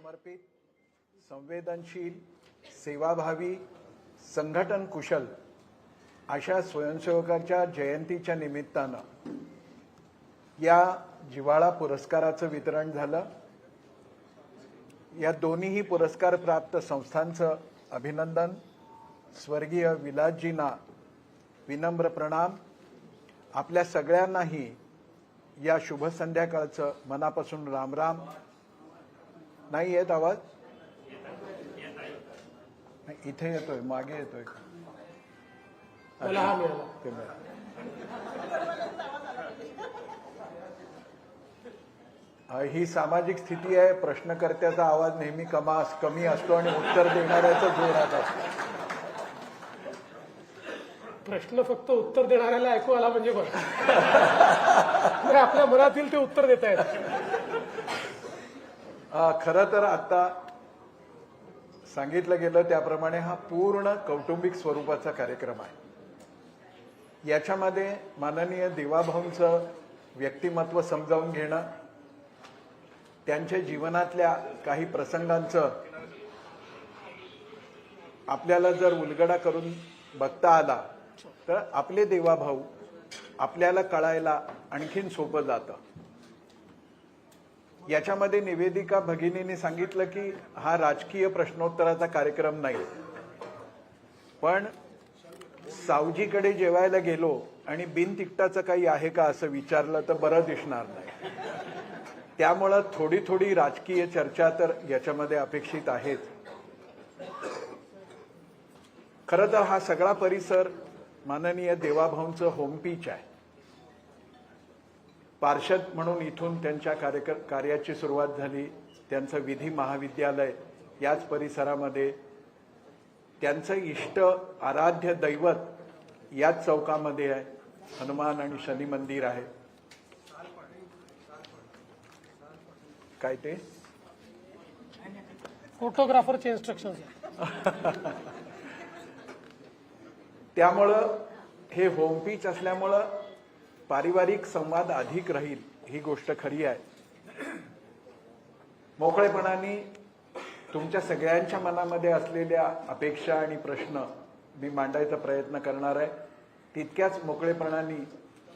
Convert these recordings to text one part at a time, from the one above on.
समर्पित, संवेदनशील, सेवाभावी, संघटन कुशल अशा स्वयंसेवकाच्या जयंतीच्या निमित्तानं या जिव्हाळा पुरस्काराचं वितरण झालं। या दोन्ही पुरस्कार प्राप्त संस्थांचं अभिनंदन। स्वर्गीय विलासजींना विनम्र प्रणाम। आपल्या सगळ्यांनाही या शुभ संध्याकाळचं मनापासून रामराम। नाही येत आवाज? इथे येतोय, मागे येतोय। ही सामाजिक स्थिती आहे। प्रश्नकर्त्याचा आवाज नेहमी कमी असतो आणि उत्तर देणाऱ्याचा जोरात असतो। प्रश्न फक्त उत्तर देणाऱ्याला ऐकू आला म्हणजे बरं। आपल्या मनातील ते उत्तर देत आहेत। खरं तर आता सांगितलं गेलं त्याप्रमाणे हा पूर्ण कौटुंबिक स्वरूपाचा कार्यक्रम आहे। याच्यामध्ये माननीय देवाभाऊंचं व्यक्तिमत्व समजावून घेणं, त्यांच्या जीवनातल्या काही प्रसंगांचं आपल्याला जर उलगडा करून बघता आला तर आपले देवाभाऊ आपल्याला कळायला आणखीन सोपं जातं। याच्यामध्ये निवेदिका भगिनींनी सांगितलं की हा राजकीय प्रश्नोत्तराचा कार्यक्रम नाही, पण सावजीकडे जेवायला गेलो आणि बिनतिकटाचं काही आहे का असं विचारलं तर बरं दिसणार नाही। त्यामुळं थोडी थोडी राजकीय चर्चा तर याच्यामध्ये अपेक्षित आहेच। खरं तर हा सगळा परिसर माननीय देवाभाऊंचं होम पिच आहे। पार्षद म्हणून इथून त्यांच्या कार्याची सुरुवात झाली। त्यांचं विधी महाविद्यालय याच परिसरामध्ये, त्यांचं इष्ट आराध्य दैवत याच चौकामध्ये आहे। हनुमान आणि शनी मंदिर आहे। काय ते फोटोग्राफरचे इन्स्ट्रक्शन। त्यामुळं हे होम पिच असल्यामुळं पारिवारिक संवाद अधिक राहील, ही गोष्ट खरी आहे। मोकळेपणाने तुमच्या सगळ्यांच्या मनामध्ये असलेल्या अपेक्षा आणि प्रश्न मी मांडायचा प्रयत्न करणार आहे। तितक्याच मोकळेपणाने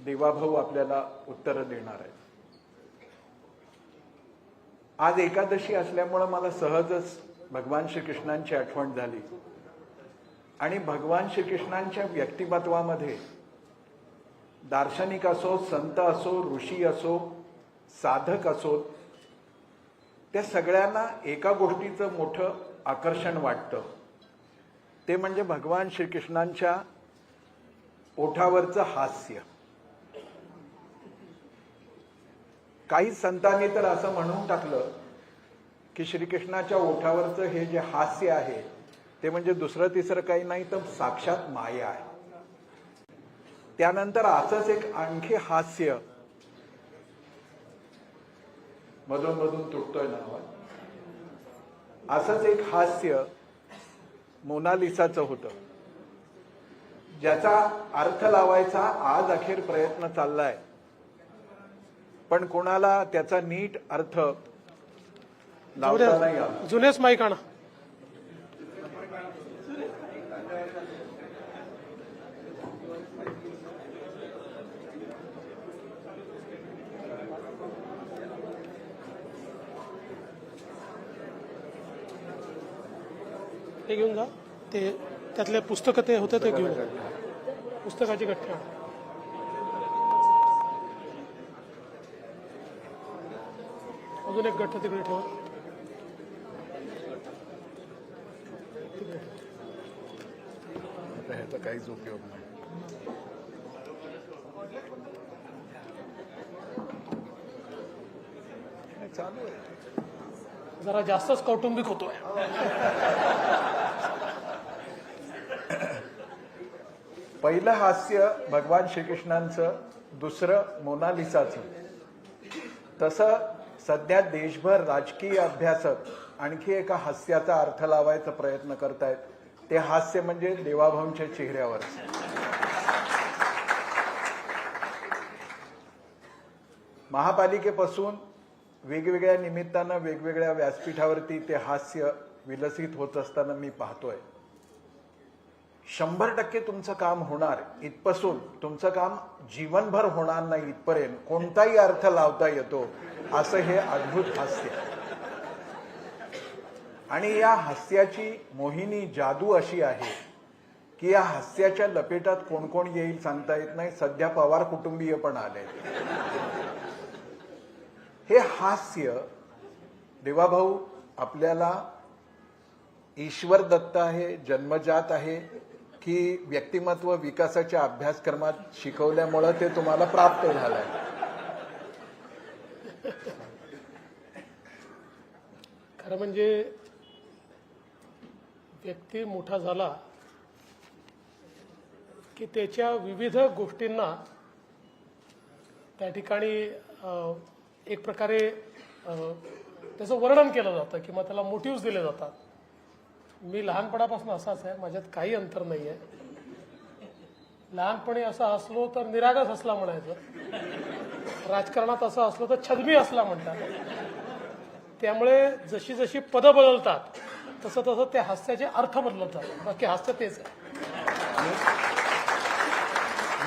देवाभाऊ आपल्याला उत्तरं देणार आहे। आज एकादशी असल्यामुळं मला सहजच भगवान श्रीकृष्णांची आठवण झाली आणि भगवान श्रीकृष्णांच्या व्यक्तिमत्वामध्ये दार्शनिक असो, संत असो, ऋषी असो, साधक असो, त्या सगळ्यांना एका गोष्टीचं मोठं आकर्षण वाटतं, ते म्हणजे भगवान श्रीकृष्णांच्या ओठावरचं हास्य। काही संतांनी तर असं म्हणून टाकलं की श्रीकृष्णाच्या ओठावरचं हे जे हास्य आहे ते म्हणजे दुसरं तिसरं काही नाही तर साक्षात माया आहे। त्यानंतर असंच एक आणखी हास्य मधून मधून तुटतोय ना आवाज, असंच एक हास्य मोनालिसाचं होतं, ज्याचा अर्थ लावायचा आज अखेर प्रयत्न चाललाय, पण कोणाला त्याचा नीट अर्थ लावता नाही आला। जुनेच माईक आणा। ते घेऊन जा, ते त्यातले पुस्तकं ते होते ते घेऊन जा, पुस्तकाची गठ्ठ्या। अजून एक गठ्ठा तिकडे ठेवा। ह्याचा काहीच उपयोग नाही। चालू आहे, जरा जास्तच कौटुंबिक होतोय। पहिलं हास्य भगवान श्रीकृष्णांचं, दुसरं मोनालिसाचं। तसं सध्या देशभर राजकीय अभ्यासक आणखी एका हास्याचा अर्थ लावायचा प्रयत्न करतायत, ते हास्य म्हणजे देवाभाऊंच्या चेहऱ्यावर। महापालिकेपासून वेगवेगळ्या निमित्तानं वेगवेगळ्या व्यासपीठावरती ते हास्य विलसित होत असताना मी पाहतोय. 100% तुमचं काम होणार इथपासून तुमचं काम जीवनभर होणार नाही इथपर्यंत कोणताही अर्थ लावता येतो असं हे अद्भुत हास्य. आणि या हास्याची मोहिनी जादू अशी आहे की या हास्याच्या लपेटात कोण कोण येईल सांगता येत नाही. सध्या पवार कुटुंबीय पण आले. हे हास्य देवाभाऊ आपल्याला ईश्वर दत्त आहे, जन्मजात आहे की व्यक्तिमत्व विकासाच्या अभ्यासक्रमात शिकवल्यामुळं ते तुम्हाला प्राप्त झालंय? खरं म्हणजे व्यक्ती मोठा झाला की त्याच्या विविध गोष्टींना त्या ठिकाणी एक प्रकारे त्याचं वर्णन केलं जातं किंवा त्याला मोटिव्स दिले जातात. मी लहानपणापासून असाच आहे, माझ्यात काही अंतर नाही आहे. लहानपणी असं असलो तर निरागस असला म्हणायचं, राजकारणात असं असलो तर छदमी असला म्हणतात. त्यामुळे जशी जशी पदं बदलतात तसं तसं त्या हास्याचे अर्थ बदलतात. बाकी हास्य तेच आहे.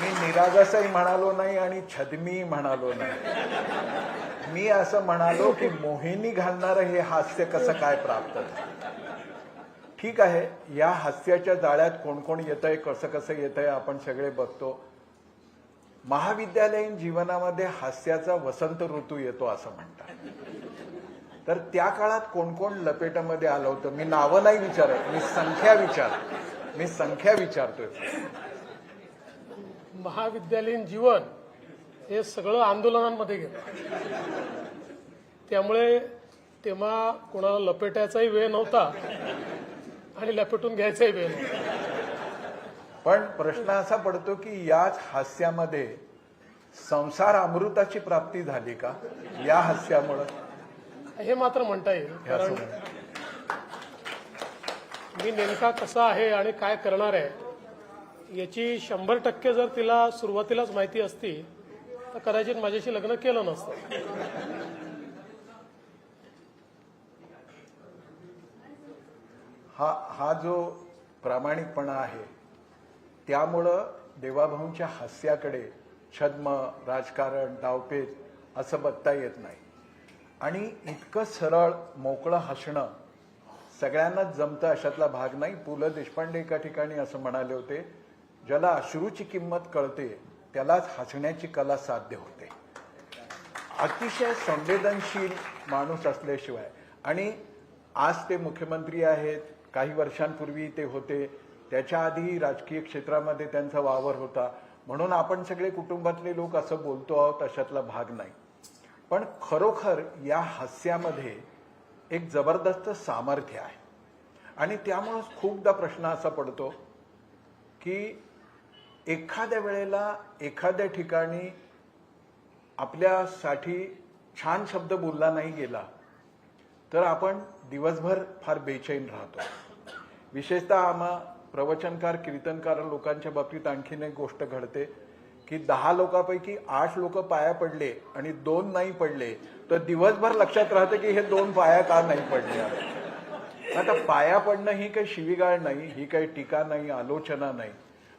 मी निरागसही म्हणालो नाही आणि छदमी म्हणालो नाही. मी असं म्हणालो की मोहिनी घालणारं हे हास्य कसं काय प्राप्त झालं. ठीक आहे, या हास्याच्या जाळ्यात कोण कोण येतंय, कसं कसं येतंय आपण सगळे बघतो. महाविद्यालयीन जीवनामध्ये हास्याचा वसंत ऋतू येतो असं म्हणतात. तर त्या काळात कोण कोण लपेटामध्ये आलं होतं? मी नावं नाही विचारत, मी संख्या विचारतोय. महाविद्यालयीन जीवन हे सगळं आंदोलनांमध्ये गेलं. त्यामुळे तेव्हा कोणाला लपेटायचाही वेळ नव्हता आणि लपेटून घ्यायचाही वेळ नव्हता. पण प्रश्न असा पडतो की याच हास्यामध्ये संसार अमृताची प्राप्ती झाली का या हास्यामुळं? हे मात्र म्हणता येईल. कारण मी नेमका कसा आहे आणि काय करणार आहे याची 100% जर तिला सुरुवातीलाच माहिती असती तर कदाचित माझ्याशी लग्न केलं नसतं. हा जो प्रामाणिकपणा आहे त्यामुळं देवाभाऊंच्या हास्याकडे छद्म, राजकारण, डावपेच असं बघता येत नाही. आणि इतकं सरळ मोकळं हसणं सगळ्यांनाच जमतं अशातला भाग नाही. पु ल देशपांडे एका ठिकाणी असं म्हणाले होते, ज्याला अश्रूची किंमत कळते त्यालाच हसण्याची कला साध्य होते. अतिशय संवेदनशील माणूस असल्याशिवाय. आणि आज ते मुख्यमंत्री आहेत, काही वर्षांपूर्वी ते होते, त्याच्या आधी राजकीय क्षेत्रामध्ये त्यांचा वावर होता. म्हणून आपण सगळे कुटुंबातले लोक असं बोलतो आहोत अशातला भाग नाही. पण खरोखर या हास्यामध्ये एक जबरदस्त सामर्थ्य आहे. आणि त्यामुळे खूपदा प्रश्न असा पडतो की एखाद्या वेळेला एखाद्या ठिकाणी आपल्यासाठी छान शब्द बोलला नाही गेला तर आपण दिवसभर फार बेचैन राहतो. विशेषतः आम्हा प्रवचनकार, कीर्तनकार लोकांच्या बाबतीत आणखीन एक गोष्ट घडते की 10 लोकांपैकी 8 लोक पाया पडले आणि 2 नाही पडले तर दिवसभर लक्षात राहतं की हे 2 पाया का नाही पडले. आता पाया पडणं ही काही शिवीगाळ नाही, ही काही टीका नाही, आलोचना नाही.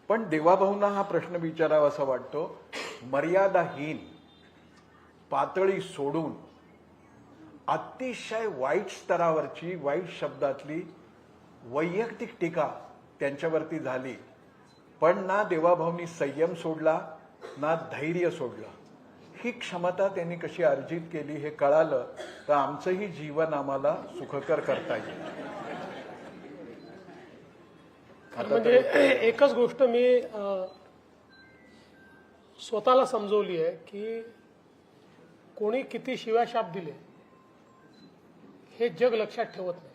पण देवाभाऊंना हा प्रश्न विचारावा असा वाटतो, मर्यादाहीन पातळी सोडून अतिशय वाईट स्तरावरची, वाईट शब्दातली वैयक्तिक टीका त्यांच्यावरती झाली. पण ना देवाभाऊंनी संयम सोडला ना धैर्य सोडलं. ही क्षमता त्यांनी कशी अर्जित केली हे कळालं तर आमचंही जीवन आम्हाला सुखकर करता येईल. म्हणजे एकच गोष्ट मी स्वतःला समजवली आहे की कोणी किती शिव्याशाप दिले हे जग लक्षात ठेवत नाही.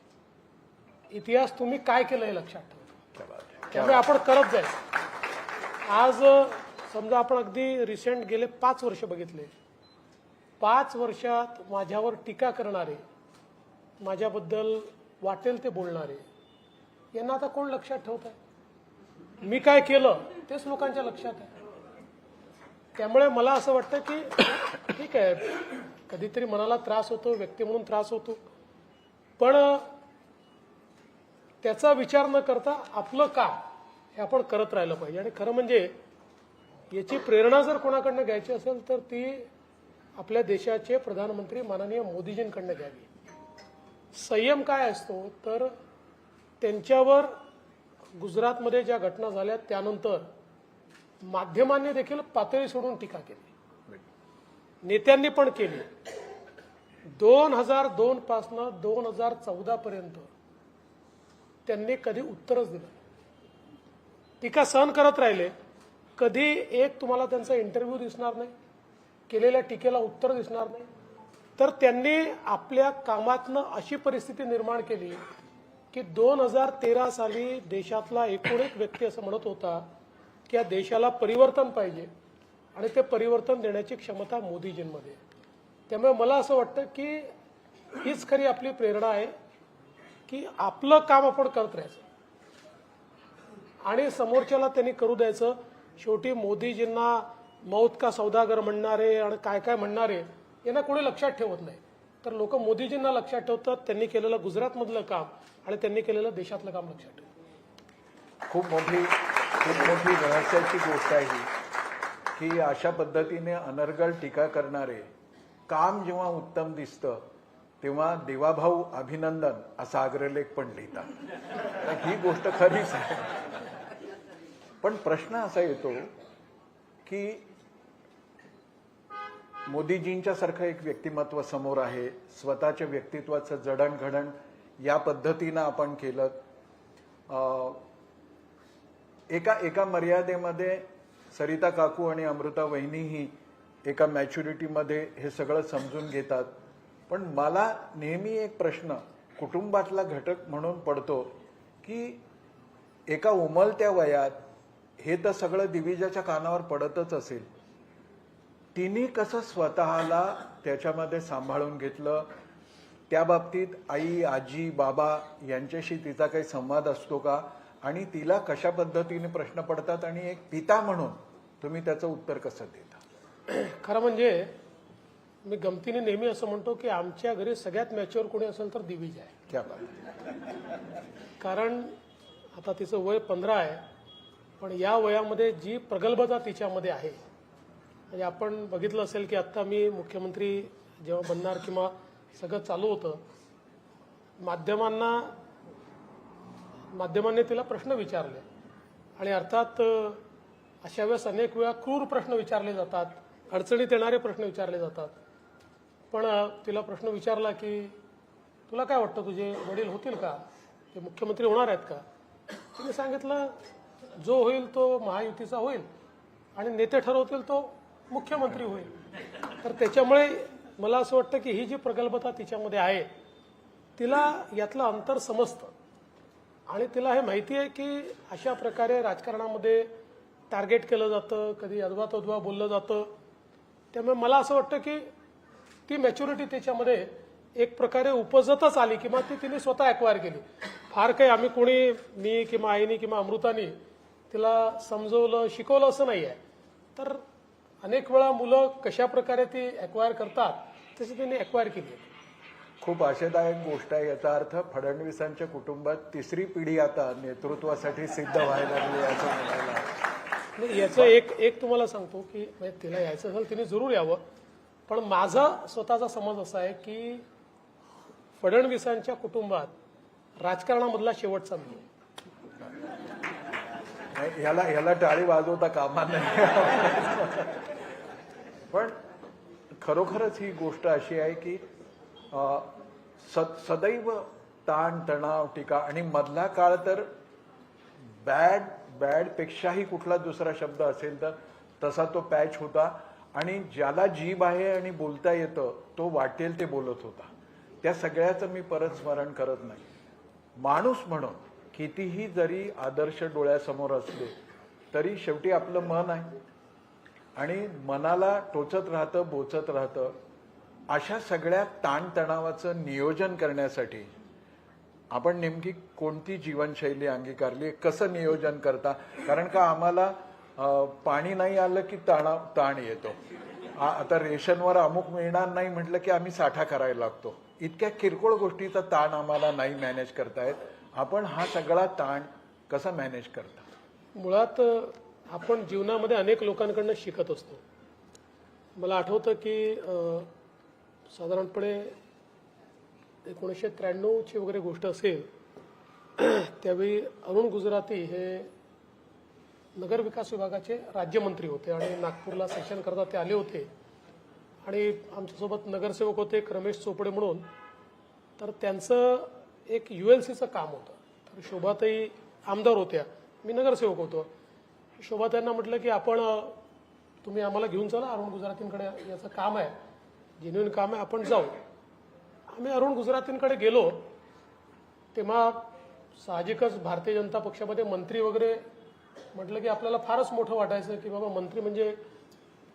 इतिहास तुम्ही काय केलं हे लक्षात ठेवतो. त्यामुळे आपण करत जायचं. आज समजा आपण अगदी रिसेंट गेले 5 वर्ष बघितले. 5 वर्षात माझ्यावर टीका करणारे, माझ्याबद्दल वाटेल ते बोलणारे, यांना आता कोण लक्षात ठेवत आहे? मी काय केलं तेच लोकांच्या लक्षात आहे. त्यामुळे मला असं वाटतं की ठीक आहे, कधीतरी मनाला त्रास होतो, व्यक्ती म्हणून त्रास होतो, पण त्याचा विचार न करता आपलं काम हे आपण करत राहिलं पाहिजे. आणि खरं म्हणजे याची प्रेरणा जर कोणाकडनं घ्यायची असेल तर ती आपल्या देशाचे प्रधानमंत्री माननीय मोदीजींकडनं घ्यावी. संयम काय असतो तर त्यांच्यावर गुजरातमध्ये ज्या घटना झाल्या त्यानंतर माध्यमांनी देखील पातळी सोडून टीका केली, नेत्यांनी पण केली. 2002 पासनं 2014 पर्यंत त्यांनी कधी उत्तरच दिलं, टीका सहन करत राहिले. कधी एक तुम्हाला त्यांचा इंटरव्ह्यू दिसणार नाही, केलेल्या टीकेला उत्तर दिसणार नाही. तर त्यांनी आपल्या कामातनं अशी परिस्थिती निर्माण केली की 2013 साली देशातला एकूण एक व्यक्ती असं म्हणत होता की या देशाला परिवर्तन पाहिजे आणि ते परिवर्तन देण्याची क्षमता मोदीजींमध्ये आहे. त्यामुळे मला असं वाटतं की हीच खरी आपली प्रेरणा आहे की आपलं काम आपण करत राहायचं आणि समोरच्याला त्यांनी करू द्यायचं. शेवटी मोदीजींना मौत का सौदागर म्हणणारे आणि काय काय म्हणणारे यांना कोणी लक्षात ठेवत नाही, तर लोक मोदीजींना लक्षात ठेवतात. त्यांनी केलेलं गुजरातमधलं काम आणि त्यांनी केलेलं देशातलं काम लक्षात ठेवतात. खूप मोठी रहस्याची गोष्ट आहे ही की अशा पद्धतीने अनर्गळ टीका करणारे काम जेव्हा उत्तम दिसतं तेव्हा देवाभाऊ अभिनंदन असा अग्रलेख पण लिहितात. तर ही गोष्ट खरीच आहे. पण प्रश्न असा येतो की मोदीजींच्या सारखं एक व्यक्तिमत्व समोर आहे, स्वतःच्या व्यक्तित्वाचं जडणघडण या पद्धतीनं आपण केलं. एका मर्यादेमध्ये सरिता काकू आणि अमृता वहिनीही एका मॅच्युरिटीमध्ये हे सगळं समजून घेतात. पण मला नेहमी एक प्रश्न कुटुंबातला घटक म्हणून पडतो की एका उमलत्या वयात हे तर सगळं दिविजाच्या कानावर पडतच असेल, तिने कसं स्वतःला त्याच्यामध्ये सांभाळून घेतलं? त्या बाबतीत आई, आजी, बाबा यांच्याशी तिचा काही संवाद असतो का? आणि तिला कशा पद्धतीने प्रश्न पडतात आणि एक पिता म्हणून तुम्ही त्याचं उत्तर कसं देता? खरं म्हणजे मी गमतीने नेहमी असं म्हणतो की आमच्या घरी सगळ्यात मॅच्युअर कोणी असेल तर दिविज आहे. क्या बात. कारण आता तिचं वय 15 आहे, पण या वयामध्ये जी प्रगल्भता तिच्यामध्ये आहे, म्हणजे आपण बघितलं असेल की आत्ता मी मुख्यमंत्री जेव्हा बनणार किंवा सगळं चालू होतं, माध्यमांनी तिला प्रश्न विचारले आणि अर्थात अशा वेळेस अनेक वेळा क्रूर प्रश्न विचारले जातात, अडचणीत येणारे प्रश्न विचारले जातात. पण तिला प्रश्न विचारला की तुला काय वाटतं, तुझे वडील होतील का, ते मुख्यमंत्री होणार आहेत का? तिने सांगितलं जो होईल तो महायुतीचा होईल आणि नेते ठरवतील तो मुख्यमंत्री होईल. तर त्याच्यामुळे मला असं वाटतं की ही जी प्रगल्भता तिच्यामध्ये आहे तिला यातलं अंतर समजतं आणि तिला हे माहिती आहे की अशा प्रकारे राजकारणामध्ये टार्गेट केलं जातं, कधी अद्वा तद्वा बोललं जातं. त्यामुळे मला असं वाटतं की ती मॅच्युरिटी त्याच्यामध्ये एक प्रकारे उपजतच आली किंवा ती तिने स्वतः ॲक्वायर केली. फार काही आम्ही कोणी, मी किंवा आईनी किंवा अमृतानी तिला समजवलं, शिकवलं असं नाही आहे. तर अनेक वेळा मुलं कशा प्रकारे ती ॲक्वायर करतात तशी त्यांनी ॲक्वायर केली. खूप आशादायक गोष्ट आहे. याचा अर्थ फडणवीसांच्या कुटुंबात तिसरी पिढी आता नेतृत्वासाठी सिद्ध व्हायला लागली असं म्हणायला. याचं एक तुम्हाला सांगतो की म्हणजे तिला यायचं असेल तिने जरूर यावं, पण माझा स्वतःचा समज असा आहे की फडणवीसांच्या कुटुंबात राजकारणामधला शेवटचा मी. ह्याला टाळी वाजवता कामा नाही. पण खरोखरच ही गोष्ट अशी आहे की सदैव ताण तणाव टीका आणि मधला काळ तर बॅड पेक्षाही कुठला दुसरा शब्द असेल तर तसा तो पॅच होता. आणि ज्याला जीभ आहे आणि बोलता येतं तो वाटेल ते बोलत होता. त्या सगळ्याचं मी परत स्मरण करत नाही. माणूस म्हणून कितीही जरी आदर्श डोळ्यासमोर असले तरी शेवटी आपलं मन आहे आणि मनाला टोचत राहतं, बोचत राहतं. अशा सगळ्या ताणतणावाचं नियोजन करण्यासाठी आपण नेमकी कोणती जीवनशैली अंगीकारली, कसं नियोजन करता? कारण का आम्हाला पाणी नाही आलं की ताण येतो, आता रेशनवर अमुक मिळणार नाही म्हटलं की आम्ही साठा करायला लागतो. इतक्या किरकोळ गोष्टीचा ताण आम्हाला नाही मॅनेज करतायत. आपण हा सगळा ताण कसा मॅनेज करता? मुळात आपण जीवनामध्ये अनेक लोकांकडनं शिकत असतो. मला आठवतं की साधारणपणे 1993ची वगैरे गोष्ट असेल, त्यावेळी अरुण गुजराती हे नगर विकास विभागाचे राज्यमंत्री होते आणि नागपूरला सेशन करता ते आले होते. आणि आमच्यासोबत नगरसेवक होते एक रमेश चोपडे म्हणून. तर त्यांचं एक ULCचं काम होतं. तर शोभाताई आमदार होत्या, मी नगरसेवक होतो. शोभाताईंना म्हटलं की आपण तुम्ही आम्हाला घेऊन चला, अरुण गुजरातींकडे याचं काम आहे, जेन्युइन काम आहे, आपण जाऊ. आम्ही अरुण गुजरातींकडे गेलो. तेव्हा साहजिकच भारतीय जनता पक्षामध्ये मंत्री वगैरे म्हटलं की आपल्याला फारच मोठं वाटायचं की बाबा मंत्री म्हणजे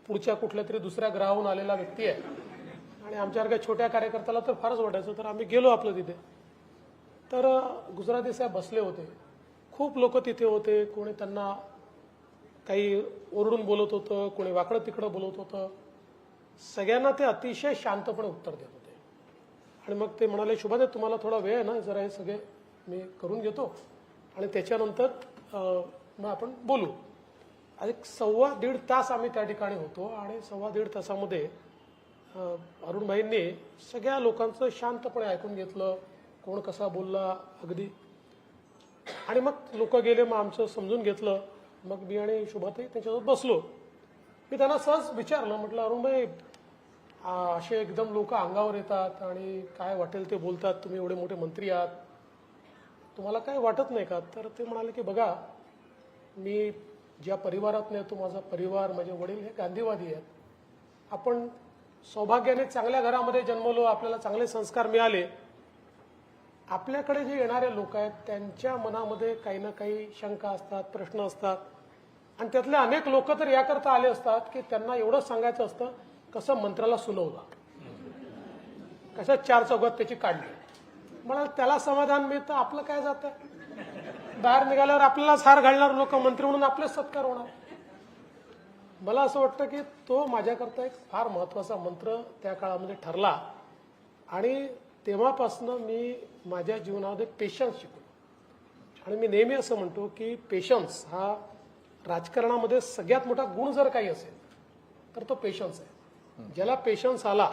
पुढच्या कुठल्या तरी दुसऱ्या ग्रहाहून आलेला व्यक्ती आहे. आणि आमच्यासारख्या छोट्या कार्यकर्त्याला तर फारच वाटायचं. तर आम्ही गेलो आपलं तिथे. तर गुजराती साहेब बसले होते. खूप लोक तिथे होते. कोणी त्यांना काही ओरडून बोलत होतं, कोणी वाकडं तिकडं बोलत होतं. सगळ्यांना ते अतिशय शांतपणे उत्तर देत होते. आणि मग ते म्हणाले, शोभाताई तुम्हाला थोडा वेळ आहे ना, जरा हे सगळे मी करून घेतो आणि त्याच्यानंतर मग आपण बोलू. एक 1.25 तास आम्ही त्या ठिकाणी होतो. आणि 1.25 तासामध्ये अरुणभाईंनी सगळ्या लोकांचं शांतपणे ऐकून घेतलं, कोण कसा बोलला अगदी. आणि मग लोक गेले, मग आमचं समजून घेतलं. मग मी आणि शोभाताई त्यांच्यासोबत बसलो. मी त्यांना सहज विचारलं, म्हटलं अरुणभाई असे एकदम लोक अंगावर येतात आणि काय वाटेल ते बोलतात, तुम्ही एवढे मोठे मंत्री आहात, तुम्हाला काय वाटत नाही का? तर ते म्हणाले की बघा, मी ज्या परिवारात येतो, माझा परिवार, माझे वडील हे गांधीवादी आहेत. आपण सौभाग्याने चांगल्या घरामध्ये जन्मलो, आपल्याला चांगले संस्कार मिळाले. आपल्याकडे जे येणारे लोक आहेत त्यांच्या मनामध्ये काही ना काही शंका असतात, प्रश्न असतात. आणि त्यातले अनेक लोक तर याकरता आले असतात की त्यांना एवढंच सांगायचं असतं कसं मंत्र्याला सुलवलं, कशा 4 चौघात त्याची काढली. मला त्याला समाधान मिळतं, आपलं काय जातं. बाहेर निघाल्यावर आपल्यालाच हार घालणार लोक, मंत्री म्हणून आपलेच सत्कार होणार. मला असं वाटतं की तो माझ्याकरता एक फार महत्वाचा मंत्र त्या काळामध्ये ठरला. आणि तेव्हापासून मी माझ्या जीवनामध्ये पेशन्स शिकलो. आणि मी नेहमी असं म्हणतो की पेशन्स हा राजकारणामध्ये सगळ्यात मोठा गुण जर काही असेल तर तो पेशन्स आहे. ज्याला पेशन्स आला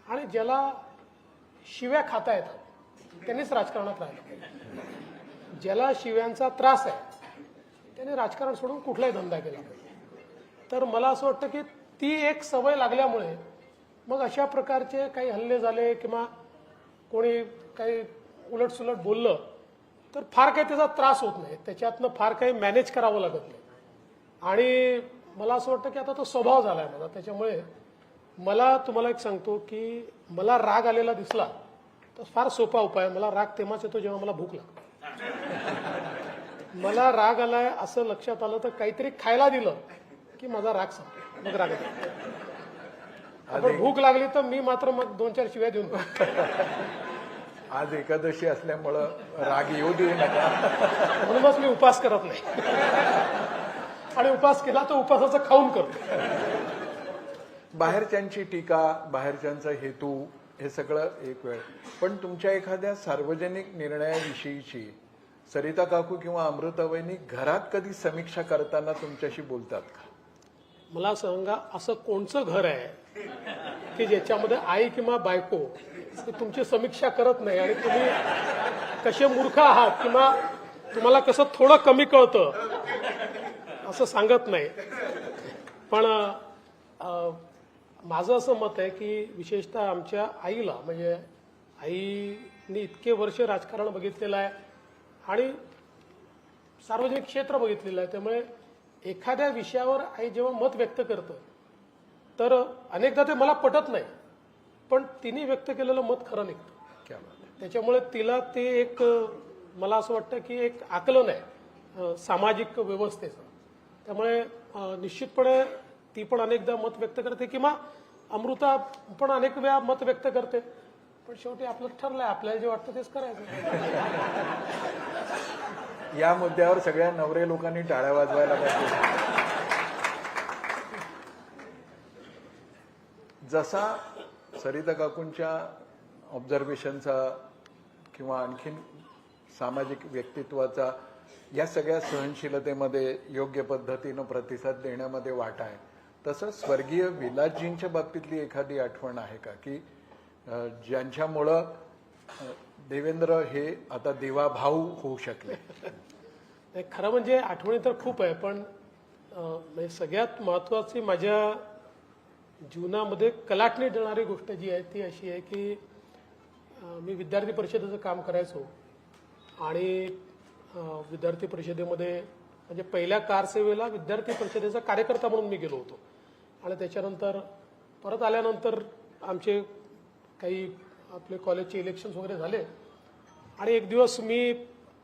आणि ज्याला शिव्या खाता येतात त्यांनीच राजकारणात राहिलं. ज्याला शिव्यांचा त्रास आहे त्याने राजकारण सोडून कुठलाही धंदा केला पाहिजे. तर मला असं वाटतं की ती एक सवय लागल्यामुळे मग अशा प्रकारचे काही हल्ले झाले किंवा कोणी काही उलटसुलट बोललं तर फार काही त्याचा त्रास होत नाही, त्याच्यातनं फार काही मॅनेज करावं लागत नाही. आणि मला असं वाटतं की आता तो स्वभाव झाला आहे माझा. त्याच्यामुळे मला तुम्हाला एक सांगतो की मला राग आलेला दिसला तर फार सोपा उपाय. मला राग तेव्हाच येतो जेव्हा मला भूक लागते. मला राग आलाय असं लक्षात आलं तर काहीतरी खायला दिलं की माझा राग संपतो, मग राग येतो. आपण भूक लागली तर मी मात्र मग 2-4 शिव्या देऊन आज एकादशी असल्यामुळं राग येऊ देऊ नका, म्हणूनच मी उपास करत नाही. आणि उपास केला तर उपासाचं खाऊन करतो. बाहेरच्यांची टीका, बाहेरच्यांचा हेतू हे सगळं एक वेळ. पण तुमच्या एखाद्या सार्वजनिक निर्णयाविषयीची सरिता काकू किंवा अमृताबाईंनी घरात कधी समीक्षा करताना तुमच्याशी बोलतात का? मला सांगा, असं कोणचं घर आहे की ज्याच्यामध्ये आई किंवा बायको ही तुमची समीक्षा करत नाही आणि तुम्ही कसे मूर्ख आहात किंवा तुम्हाला कसं थोडं कमी कळतं असं सांगत नाही. पण माझं असं मत आहे की विशेषतः आमच्या आईला, म्हणजे आईने इतके वर्ष राजकारण बघितलेलं आहे आणि सार्वजनिक क्षेत्र बघितलेलं आहे. त्यामुळे एखाद्या विषयावर आई जेव्हा मत व्यक्त करतं तर अनेकदा ते मला पटत नाही, पण तिने व्यक्त केलेलं मत खरं निघतं. त्याच्यामुळे तिला ते एक, मला असं वाटतं की एक आकलन आहे सामाजिक व्यवस्थेचं. त्यामुळे निश्चितपणे ती पण अनेकदा मत व्यक्त करते किंवा अमृता पण अनेक वेळा मत व्यक्त करते. पण शेवटी आपलं ठरलंय, आपल्याला जे वाटतं तेच करायचं. या मुद्द्यावर सगळ्या नवरे लोकांनी टाळ्या वाजवायला पाहिजे. जसा सरिता काकूंच्या ऑब्झर्वेशनचा किंवा आणखीन सामाजिक व्यक्तित्वाचा या सगळ्या सहनशीलतेमध्ये योग्य पद्धतीनं प्रतिसाद देण्यामध्ये वाटा आहे, तसं स्वर्गीय विलासजींच्या बाबतीतली एखादी आठवण आहे का की ज्यांच्यामुळं देवेंद्र हे आता देवाभाऊ होऊ शकले? नाही, खरं म्हणजे आठवणी तर खूप आहे, पण म्हणजे सगळ्यात महत्त्वाची माझ्या जीवनामध्ये कलाटणी देणारी गोष्ट जी आहे ती अशी आहे की मी विद्यार्थी परिषदेचं काम करायचो आणि विद्यार्थी परिषदेमध्ये म्हणजे पहिल्या कारसेवेला विद्यार्थी परिषदेचा कार्यकर्ता म्हणून मी गेलो होतो आणि त्याच्यानंतर परत आल्यानंतर आमचे काही आपले कॉलेजचे इलेक्शन्स वगैरे झाले आणि एक दिवस मी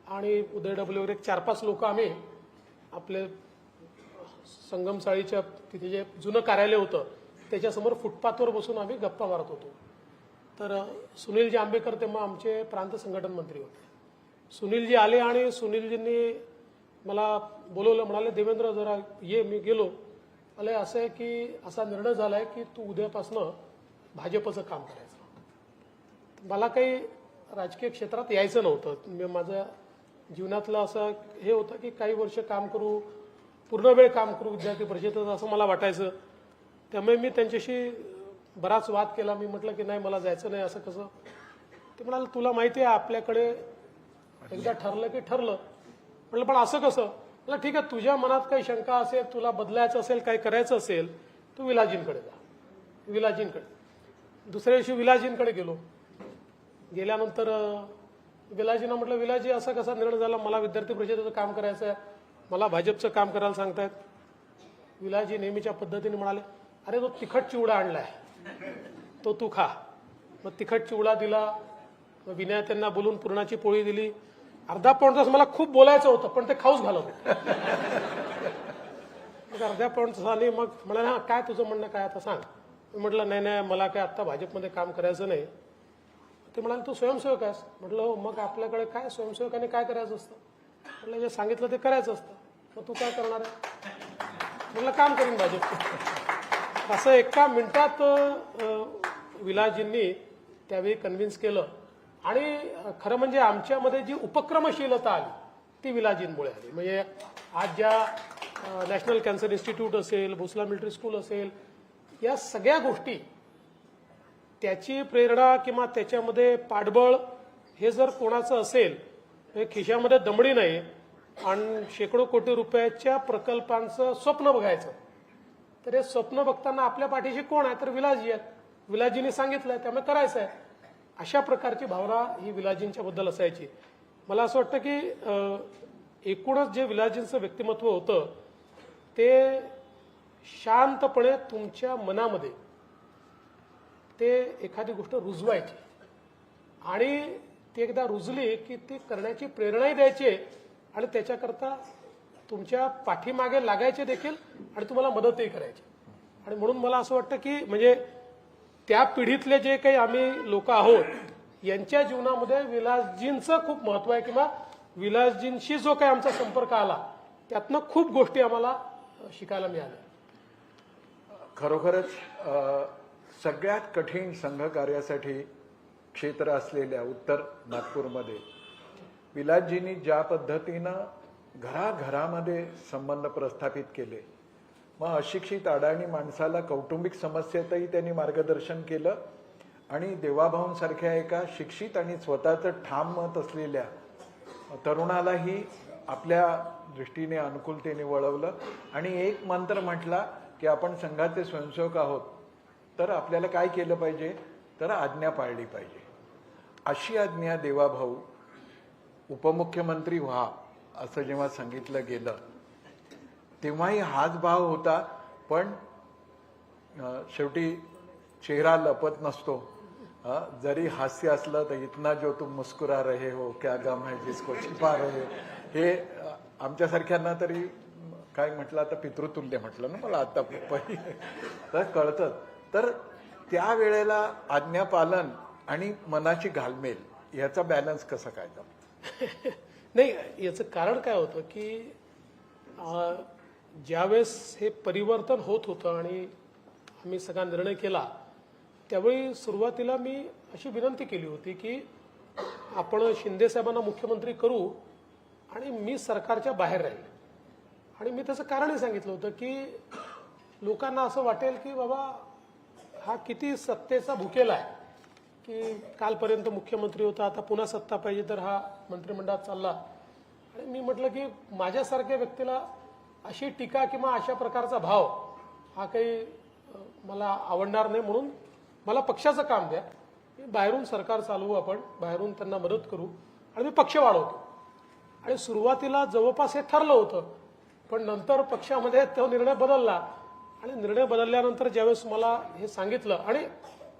आणि उदय डबले वगैरे 4-5 लोक आम्ही आपले संगमसाळीच्या तिथे जे जुनं कार्यालय होतं त्याच्यासमोर फुटपाथवर बसून आम्ही गप्पा मारत होतो. तर सुनीलजी आंबेकर तेव्हा आमचे प्रांत संघटन मंत्री होते. सुनीलजी आले आणि सुनीलजींनी मला बोलवलं, म्हणाले देवेंद्र जरा ये. मी गेलो. मला असं आहे की असा निर्णय झाला आहे की तू उद्यापासनं भाजपचं काम करायचं. मला काही राजकीय क्षेत्रात यायचं नव्हतं. माझ्या जीवनातलं असं हे होतं की काही वर्ष काम करू, पूर्ण वेळ काम करू विद्यार्थी परिषदेत असं मला वाटायचं. त्यामुळे मी त्यांच्याशी बराच वाद केला. मी म्हटलं की नाही मला जायचं नाही, असं कसं. ते म्हणाले तुला माहिती आहे आपल्याकडे एकदा ठरलं की ठरलं. म्हटलं पण असं कसं. म्हटलं ठीक आहे, तुझ्या मनात काही शंका असेल, तुला बदलायचं असेल, काही करायचं असेल, तू विलाजींकडे जा. विलाजींकडे दुसऱ्या दिवशी विलाजींकडे गेलो. गेल्यानंतर विलाजींना म्हटलं विलाजी असा कसा निर्णय झाला, मला विद्यार्थी परिषदेचं काम करायचं आहे, मला भाजपचं काम करायला सांगतायत. विलाजी नेहमीच्या पद्धतीने म्हणाले अरे तो तिखट चिवडा आणलाय, तो तू खा. मग तिखट चिवडा दिला. मग विनय त्यांना बोलून पुरणाची पोळी दिली. अर्धा पाऊण तास मला खूप बोलायचं होतं पण ते खाऊच घालत होते. मग अर्ध्या पाऊण तासाने मग म्हणाले हा काय तुझं म्हणणं काय आता सांग. मी म्हटलं नाही नाही मला काय आत्ता भाजपमध्ये काम करायचं नाही. ते म्हणाले तू स्वयंसेवक आहेस. म्हटलं हो. मग आपल्याकडे काय स्वयंसेवकाने काय करायचं असतं. म्हटलं जे सांगितलं ते करायचं असतं. मग तू काय करणार आहे. म्हटलं काम करीन भाजप. असं एका मिनिटात विलासजींनी त्यावेळी कन्व्हिन्स केलं. आणि खरं म्हणजे आमच्यामध्ये जी उपक्रमशीलता आली ती विलासजींमुळे आली. म्हणजे आज ज्या नॅशनल कॅन्सर इन्स्टिट्यूट असेल, भोसला मिलिटरी स्कूल असेल, या सगळ्या गोष्टी त्याची प्रेरणा किंवा त्याच्यामध्ये पाठबळ हे जर कोणाचं असेल, खिशामध्ये दमडी नाही आणि शेकडो कोटी रुपयाच्या प्रकल्पांचं स्वप्न बघायचं, तर हे स्वप्न बघताना आपल्या पाठीशी कोण आहे तर विलासजी आहेत. विलासजींनी सांगितलंय त्यामुळे करायचं आहे. अशा प्रकारची भावना ही विलासजींच्या बद्दल असायची. मला असं वाटतं की एकूणच जे विलासजींचं व्यक्तिमत्व होतं ते शांतपणे तुमच्या मनामध्ये ते एखादी गोष्ट रुजवायची आणि ती एकदा रुजली की ती करण्याची प्रेरणाही द्यायची आणि त्याच्याकरता तुमच्या पाठीमागे लागायचे देखील आणि तुम्हाला मदतही करायची. आणि म्हणून मला असं वाटतं की म्हणजे त्या पिढीतले जे काही आम्ही लोक आहोत यांच्या जीवनामध्ये विलासजींचं खूप महत्व आहे किंवा विलासजींशी जो काही आमचा संपर्क आला त्यातनं खूप गोष्टी आम्हाला शिकायला मिळाल्या. खरोखरच सगळ्यात कठीण संघकार्यासाठी क्षेत्र असलेल्या उत्तर नागपूरमध्ये विलासजींनी ज्या पद्धतीनं घराघरामध्ये संबंध प्रस्थापित केले, मग अशिक्षित अडाणी माणसाला कौटुंबिक समस्येतही त्यांनी मार्गदर्शन केलं आणि देवाभाऊंसारख्या एका शिक्षित आणि स्वतःचं ठाम मत असलेल्या तरुणालाही आपल्या दृष्टीने अनुकूलतेने वळवलं आणि एक मंत्र म्हटला की आपण संघाचे स्वयंसेवक आहोत तर आपल्याला काय केलं पाहिजे तर आज्ञा पाळली पाहिजे. अशी आज्ञा देवाभाऊ उपमुख्यमंत्री व्हा असं जेव्हा सांगितलं गेलं तेव्हाही हाच भाव होता. पण शेवटी चेहरा लपत नसतो. जरी हास्य असलं तर इतना जो तुम मुस्कुरा रहे हो क्या गम है जिसको छिपा रहे हो, हे आमच्यासारख्यांना तरी काय म्हटलं आता पितृतुल्य म्हटलं ना मला आता तर कळतं. तर त्यावेळेला आज्ञापालन आणि मनाची घालमेल याचा बॅलन्स कसा काय जमतो? नाही, याचं कारण काय होतं की ज्यावेळेस हे परिवर्तन होत होतं आणि आम्ही सगळा निर्णय केला त्यावेळी सुरुवातीला मी अशी विनंती केली होती की आपण शिंदे साहेबांना मुख्यमंत्री करू आणि मी सरकारच्या बाहेर राहील. आणि मी त्याचं कारणही सांगितलं होतं की लोकांना असं वाटेल की बाबा हा किती सत्तेचा भुकेला आहे, की कालपर्यंत मुख्यमंत्री होता, आता पुन्हा सत्ता पाहिजे तर हा मंत्रिमंडळात चालला. आणि मी म्हटलं की माझ्यासारख्या व्यक्तीला अशी टीका किंवा अशा प्रकारचा भाव हा काही मला आवडणार नाही, म्हणून मला पक्षाचं काम द्या, मी बाहेरून सरकार चालवू, आपण बाहेरून त्यांना मदत करू आणि मी पक्ष वाढवतो. आणि सुरुवातीला जवळपास हे ठरलं होतं, पण नंतर पक्षामध्ये तो निर्णय बदलला. आणि निर्णय बदलल्यानंतर ज्यावेळेस मला हे सांगितलं, आणि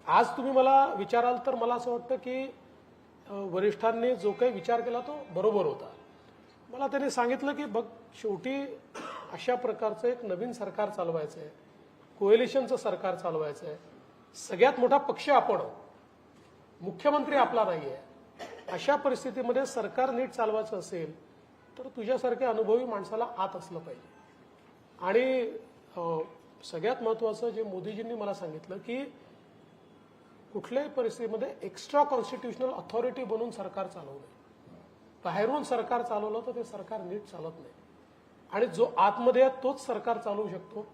आज तुम्ही मला विचाराल तर मला असं वाटतं की वरिष्ठांनी जो काही विचार केला तो बरोबर होता. मला त्यांनी सांगितलं की बघ, शेवटी अशा प्रकारचं एक नवीन सरकार चालवायचं आहे, कोएलिशनचं सरकार चालवायचं आहे, सगळ्यात मोठा पक्ष आपण, मुख्यमंत्री आपला नाही आहे. अशा परिस्थितीमध्ये सरकार नीट चालवायचं असेल तर तुझ्यासारख्या अनुभवी माणसाला आत असलं पाहिजे. आणि सगळ्यात महत्त्वाचं जे मोदीजींनी मला सांगितलं की कुठल्याही परिस्थितीमध्ये एक्स्ट्रा कॉन्स्टिट्युशनल अथॉरिटी बनून सरकार चालवू नये. बाहेरून सरकार चालवलं तर ते सरकार नीट चालत नाही. आणि जो आतमध्ये आहे तोच सरकार चालवू शकतो.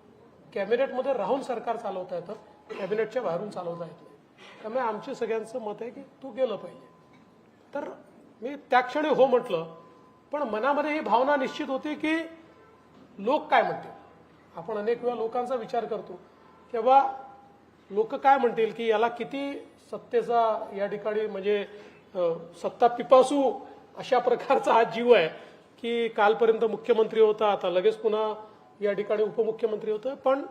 कॅबिनेटमध्ये राहून सरकार चालवता येतं, कॅबिनेटच्या बाहेरून चालवता येत नाही. त्यामुळे आमचे सगळ्यांचं मत आहे की तू गेलं पाहिजे. तर मी त्या क्षणी हो म्हटलं, पण मनामध्ये ही भावना निश्चित होती की लोक काय म्हणतील. आपण अनेक वेळा लोकांचा विचार करतो की बाबा लोक काय म्हणतील, की याला किती सत्तेचा या ठिकाणी म्हणजे सत्ता पिपासू अशा प्रकारचा हा जीव आहे की कालपर्यंत मुख्यमंत्री होता, आता लगेच पुन्हा या ठिकाणी उपमुख्यमंत्री होतं. पण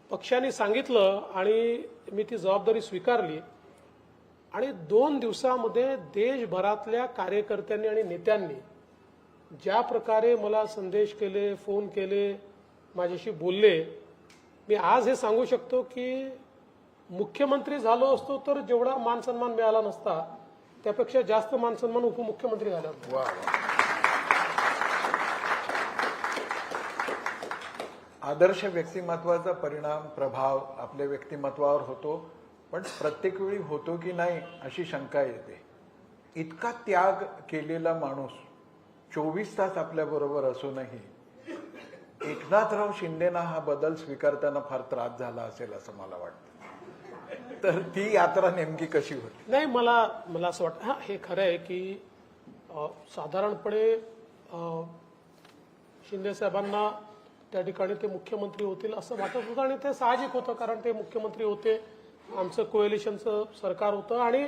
पक्षाने सांगितलं आणि मी ती जबाबदारी स्वीकारली. आणि 2 दिवसामध्ये देशभरातल्या कार्यकर्त्यांनी आणि नेत्यांनी ज्या प्रकारे मला संदेश केले, फोन केले, माझ्याशी बोलले, मी आज हे सांगू शकतो की मुख्यमंत्री झालो असतो तर जेवढा मान सन्मान मिळाला नसता त्यापेक्षा जास्त मान सन्मान उपमुख्यमंत्री झाला. आदर्श व्यक्तिमत्वाचा परिणाम, प्रभाव आपल्या व्यक्तिमत्वावर होतो, पण प्रत्येक वेळी होतो की नाही अशी शंका येते. इतका त्याग केलेला माणूस 24 तास आपल्याबरोबर असूनही एकनाथराव शिंदेना हा बदल स्वीकारताना फार त्रास झाला असेल असं मला वाटतं. तर ती यात्रा नेमकी कशी होती? नाही, मला असं वाटतं, हा हे खरं आहे की साधारणपणे शिंदे साहेबांना त्या ठिकाणी ते मुख्यमंत्री होतील असं वाटत होतं. आणि ते साहजिक होतं, कारण ते मुख्यमंत्री होते, आमचं कोएलिशनचं सरकार होतं. आणि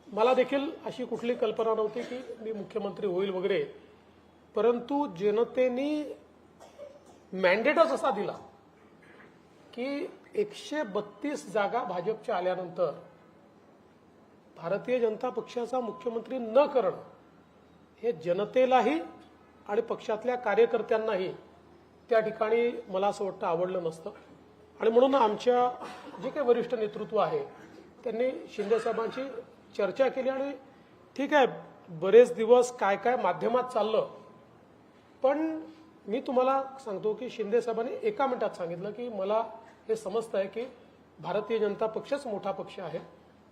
मला देखील अशी कुठली कल्पना नव्हती की मी मुख्यमंत्री होईल वगैरे. परंतु जनतेने मॅन्डेटच असा दिला की 132 जागा भाजपच्या आल्यानंतर भारतीय जनता पक्षाचा मुख्यमंत्री न करणं हे जनतेलाही आणि पक्षातल्या कार्यकर्त्यांनाही त्या ठिकाणी मला असं वाटतं आवडलं नसतं. आणि म्हणून आमच्या जे काही वरिष्ठ नेतृत्व आहे त्यांनी शिंदेसाहेबांची चर्चा केली. आणि ठीक आहे, बरेच दिवस काय काय माध्यमात चाललं, पण मी तुम्हाला सांगतो की शिंदेसाहेबांनी एका मिनिटात सांगितलं की मला हे समजतं आहे की भारतीय जनता पक्षच मोठा पक्ष आहे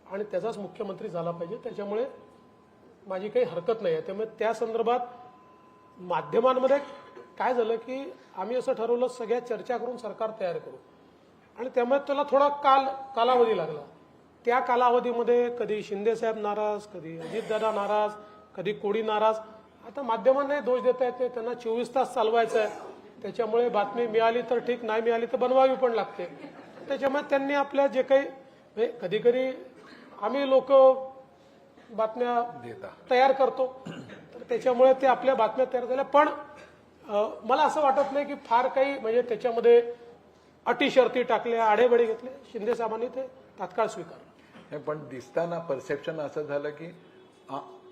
आणि त्याचाच मुख्यमंत्री झाला पाहिजे, त्याच्यामुळे माझी काही हरकत नाही आहे. त्यामुळे त्या संदर्भात माध्यमांमध्ये काय झालं की आम्ही असं ठरवलं सगळ्या चर्चा करून सरकार तयार करू. आणि त्यामुळे त्याला थोडा कालावधी लागला. त्या कालावधीमध्ये कधी शिंदेसाहेब नाराज, कधी अजितदादा नाराज, कधी कोणी नाराज. आता माध्यमांनाही दोष देता येते, त्यांना 24 तास चालवायचं आहे, त्याच्यामुळे बातमी मिळाली तर ठीक, नाही मिळाली तर बनवावी पण लागते. त्याच्यामुळे त्यांनी आपल्या जे काही कधी कधी आम्ही लोक बातम्या तयार करतो, तर त्याच्यामुळे ते आपल्या बातम्या तयार झाल्या. पण मला असं वाटत नाही की फार काही म्हणजे त्याच्यामध्ये अटी शर्ती टाकल्या, आढेबडे घेतले. शिंदे साहेबांनी ते तात्काळ स्वीकारलं. पण दिसताना परसेप्शन असं झालं की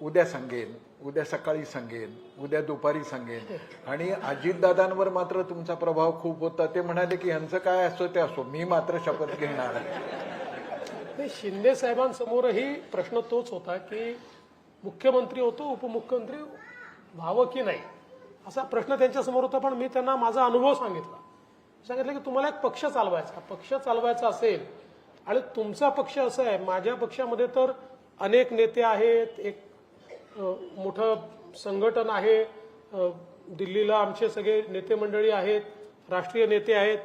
उद्या सांगेन, उद्या सकाळी सांगेन, उद्या दुपारी सांगेन. आणि अजितदादांवर मात्र तुमचा प्रभाव खूप होता. ते म्हणाले की ह्यांचं काय असो ते असो, मी मात्र शपथ घेणार आहे. शिंदे साहेबांसमोरही प्रश्न तोच होता की मुख्यमंत्री होतो, उपमुख्यमंत्री व्हावं की नाही असा प्रश्न त्यांच्यासमोर होता. पण मी त्यांना माझा अनुभव सांगितलं की तुम्हाला एक पक्ष चालवायचा असेल आणि तुमचा पक्ष असा आहे, माझ्या पक्षामध्ये तर अनेक नेते आहेत, एक मोठं संघटन आहे, दिल्लीला आमचे सगळे नेते मंडळी आहेत, राष्ट्रीय नेते आहेत,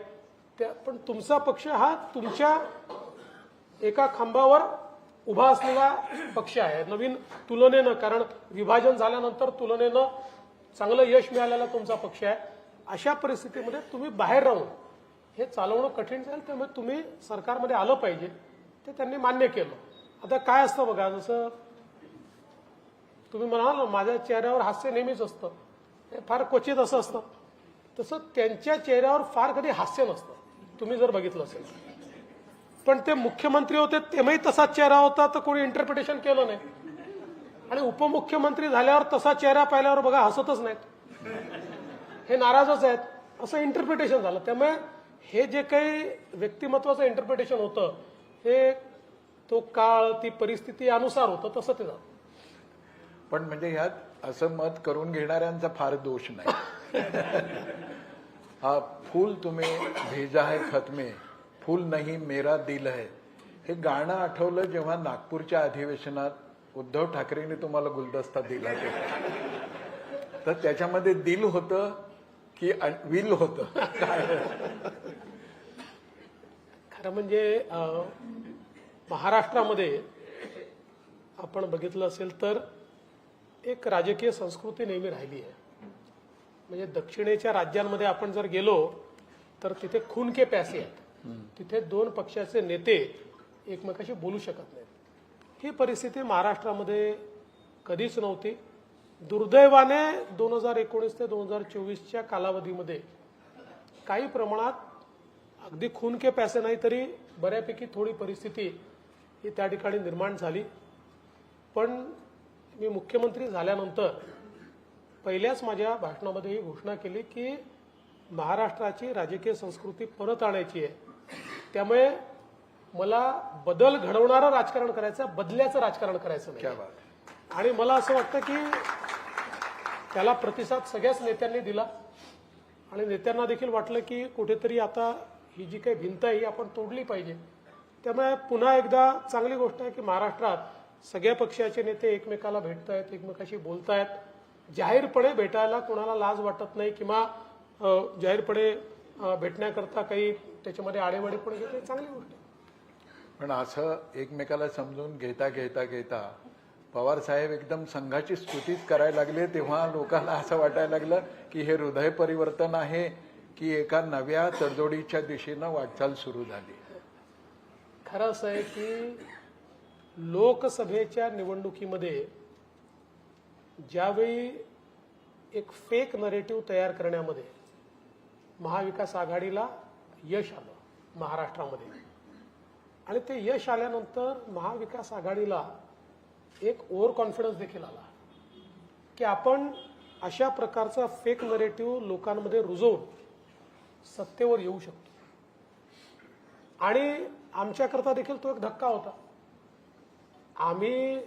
पण तुमचा पक्ष हा तुमच्या एका खांबावर उभा असलेला पक्ष आहे. नवीन तुलनेनं, कारण विभाजन झाल्यानंतर तुलनेनं चांगलं यश मिळालेला तुमचा पक्ष आहे. अशा परिस्थितीमध्ये तुम्ही बाहेर राहून हे चालवणं कठीण जाईल, त्यामुळे तुम्ही सरकारमध्ये आलं पाहिजे. ते त्यांनी मान्य केलं. आता काय असतं बघा, जसं तुम्ही म्हणाल ना माझ्या चेहऱ्यावर हास्य नेहमीच असतं, हे फार क्वचित असं असतं, तसं त्यांच्या चेहऱ्यावर फार कधी हास्य नसतं, तुम्ही जर बघितलं असेल. पण ते मुख्यमंत्री होते तेव्हाही तसाच चेहरा होता, तर कोणी इंटरप्रिटेशन केलं नाही. आणि उपमुख्यमंत्री झाल्यावर तसा चेहरा पाहिल्यावर बघा हसतच नाहीत, हे नाराजच आहेत, असं इंटरप्रिटेशन झालं. त्यामुळे हे जे काही व्यक्तिमत्वाचं इंटरप्रिटेशन होतं हे तो काळ, ती परिस्थिती अनुसार होतं, तसं ते झालं. पण म्हणजे ह्यात असं मत करून घेणाऱ्यांचा फार दोष नाही. हा फूल तुम्ही भेजा है खत में, फूल नहीं मेरा दिल है, हे गाणं आठवलं जेव्हा नागपूरच्या अधिवेशनात उद्धव ठाकरेंनी तुम्हाला गुलदस्ता दिला ते. तर त्याच्यामध्ये दिल होतं की विल होतं? खरं म्हणजे महाराष्ट्रामध्ये आपण बघितलं असेल तर एक राजकीय संस्कृती नेहमी राहिली आहे. म्हणजे दक्षिणेच्या राज्यांमध्ये आपण जर गेलो तर तिथे खून के प्यासे आहेत, तिथे दोन पक्षाचे नेते एकमेकाशी बोलू शकत नाहीत. ही परिस्थिती महाराष्ट्रामध्ये कधीच नव्हती. दुर्दैवाने 2019 ते 2024च्या कालावधीमध्ये काही प्रमाणात अगदी खून के प्यासे नाही तरी बऱ्यापैकी थोडी परिस्थिती ही त्या ठिकाणी निर्माण झाली. पण मी मुख्यमंत्री झाल्यानंतर पहिल्याच माझ्या भाषणामध्ये ही घोषणा केली की महाराष्ट्राची राजकीय संस्कृती परत आणायची आहे. त्यामुळे मला बदल घडवणारं राजकारण करायचं, बदल्याचं राजकारण करायचं नाही. आणि मला असं वाटतं की त्याला प्रतिसाद सगळ्याच नेत्यांनी दिला आणि नेत्यांना देखील वाटलं की कुठेतरी आता ही जी काही भिंत आहे ही आपण तोडली पाहिजे. त्यामुळे पुन्हा एकदा चांगली गोष्ट आहे की महाराष्ट्रात सगळ्या पक्षाचे नेते एकमेकाला भेटतायत, एकमेकाशी बोलतायत. जाहीरपणे भेटायला कोणाला लाज वाटत नाही किंवा जाहीरपणे भेटण्याकरता काही त्याच्यामध्ये आडेवाडे पण घेते, चांगली गोष्ट आहे. पण असं एकमेकाला समजून घेता घेता घेता पवार साहेब एकदम संघाची स्तुतीच करायला लागले, तेव्हा लोकांना असं वाटायला लागलं की हे हृदय परिवर्तन आहे की एका नव्या तडजोडीच्या दिशेनं वाटचाल सुरू झाली. खरं असं आहे की लोकसभेच्या निवडणुकीमध्ये ज्यावेळी एक फेक नरेटिव्ह तयार करण्यामध्ये महाविकास आघाडीला यश आलं महाराष्ट्रामध्ये, आणि ते यश आल्यानंतर महाविकास आघाडीला एक ओव्हर कॉन्फिडन्स देखील आला की आपण अशा प्रकारचा फेक नरेटिव्ह लोकांमध्ये रुजवून सत्तेवर येऊ शकतो. आणि आमच्याकरता देखील तो एक धक्का होता. आम्ही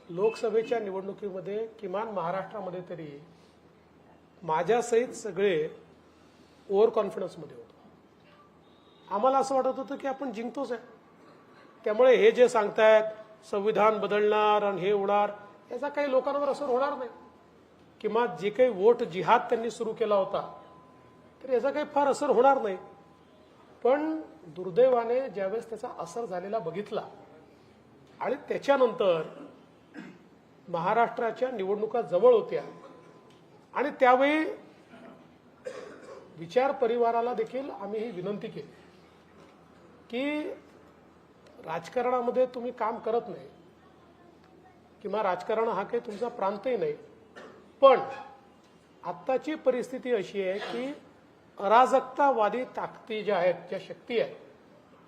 लोकसभेच्या निवडणुकीमध्ये किमान महाराष्ट्रामध्ये तरी माझ्यासहित सगळे ओव्हर कॉन्फिडन्समध्ये होतो. आम्हाला असं वाटत होतं की आपण जिंकतोच आहे. त्यामुळे हे जे सांगतायत संविधान बदलणार आणि हे होणार, याचा काही लोकांवर असर होणार नाही. किंवा जे काही वोट जिहाद त्यांनी सुरू केला होता तर याचा काही फार असर होणार नाही. पण दुर्दैवाने ज्यावेळेस त्याचा असर झालेला बघितला आणि त्याच्यानंतर महाराष्ट्राच्या निवडणुका जवळ होत्या आणि त्यावेळी विचार परिवाराला देखील आम्ही ही विनंती केली की राजकारणामध्ये तुम्ही काम करत नाही किंवा राजकारण हा काही तुमचा प्रांतही नाही, पण आत्ताची परिस्थिती अशी आहे की अराजकतावादी ताकदी ज्या आहेत, ज्या शक्ती आहेत,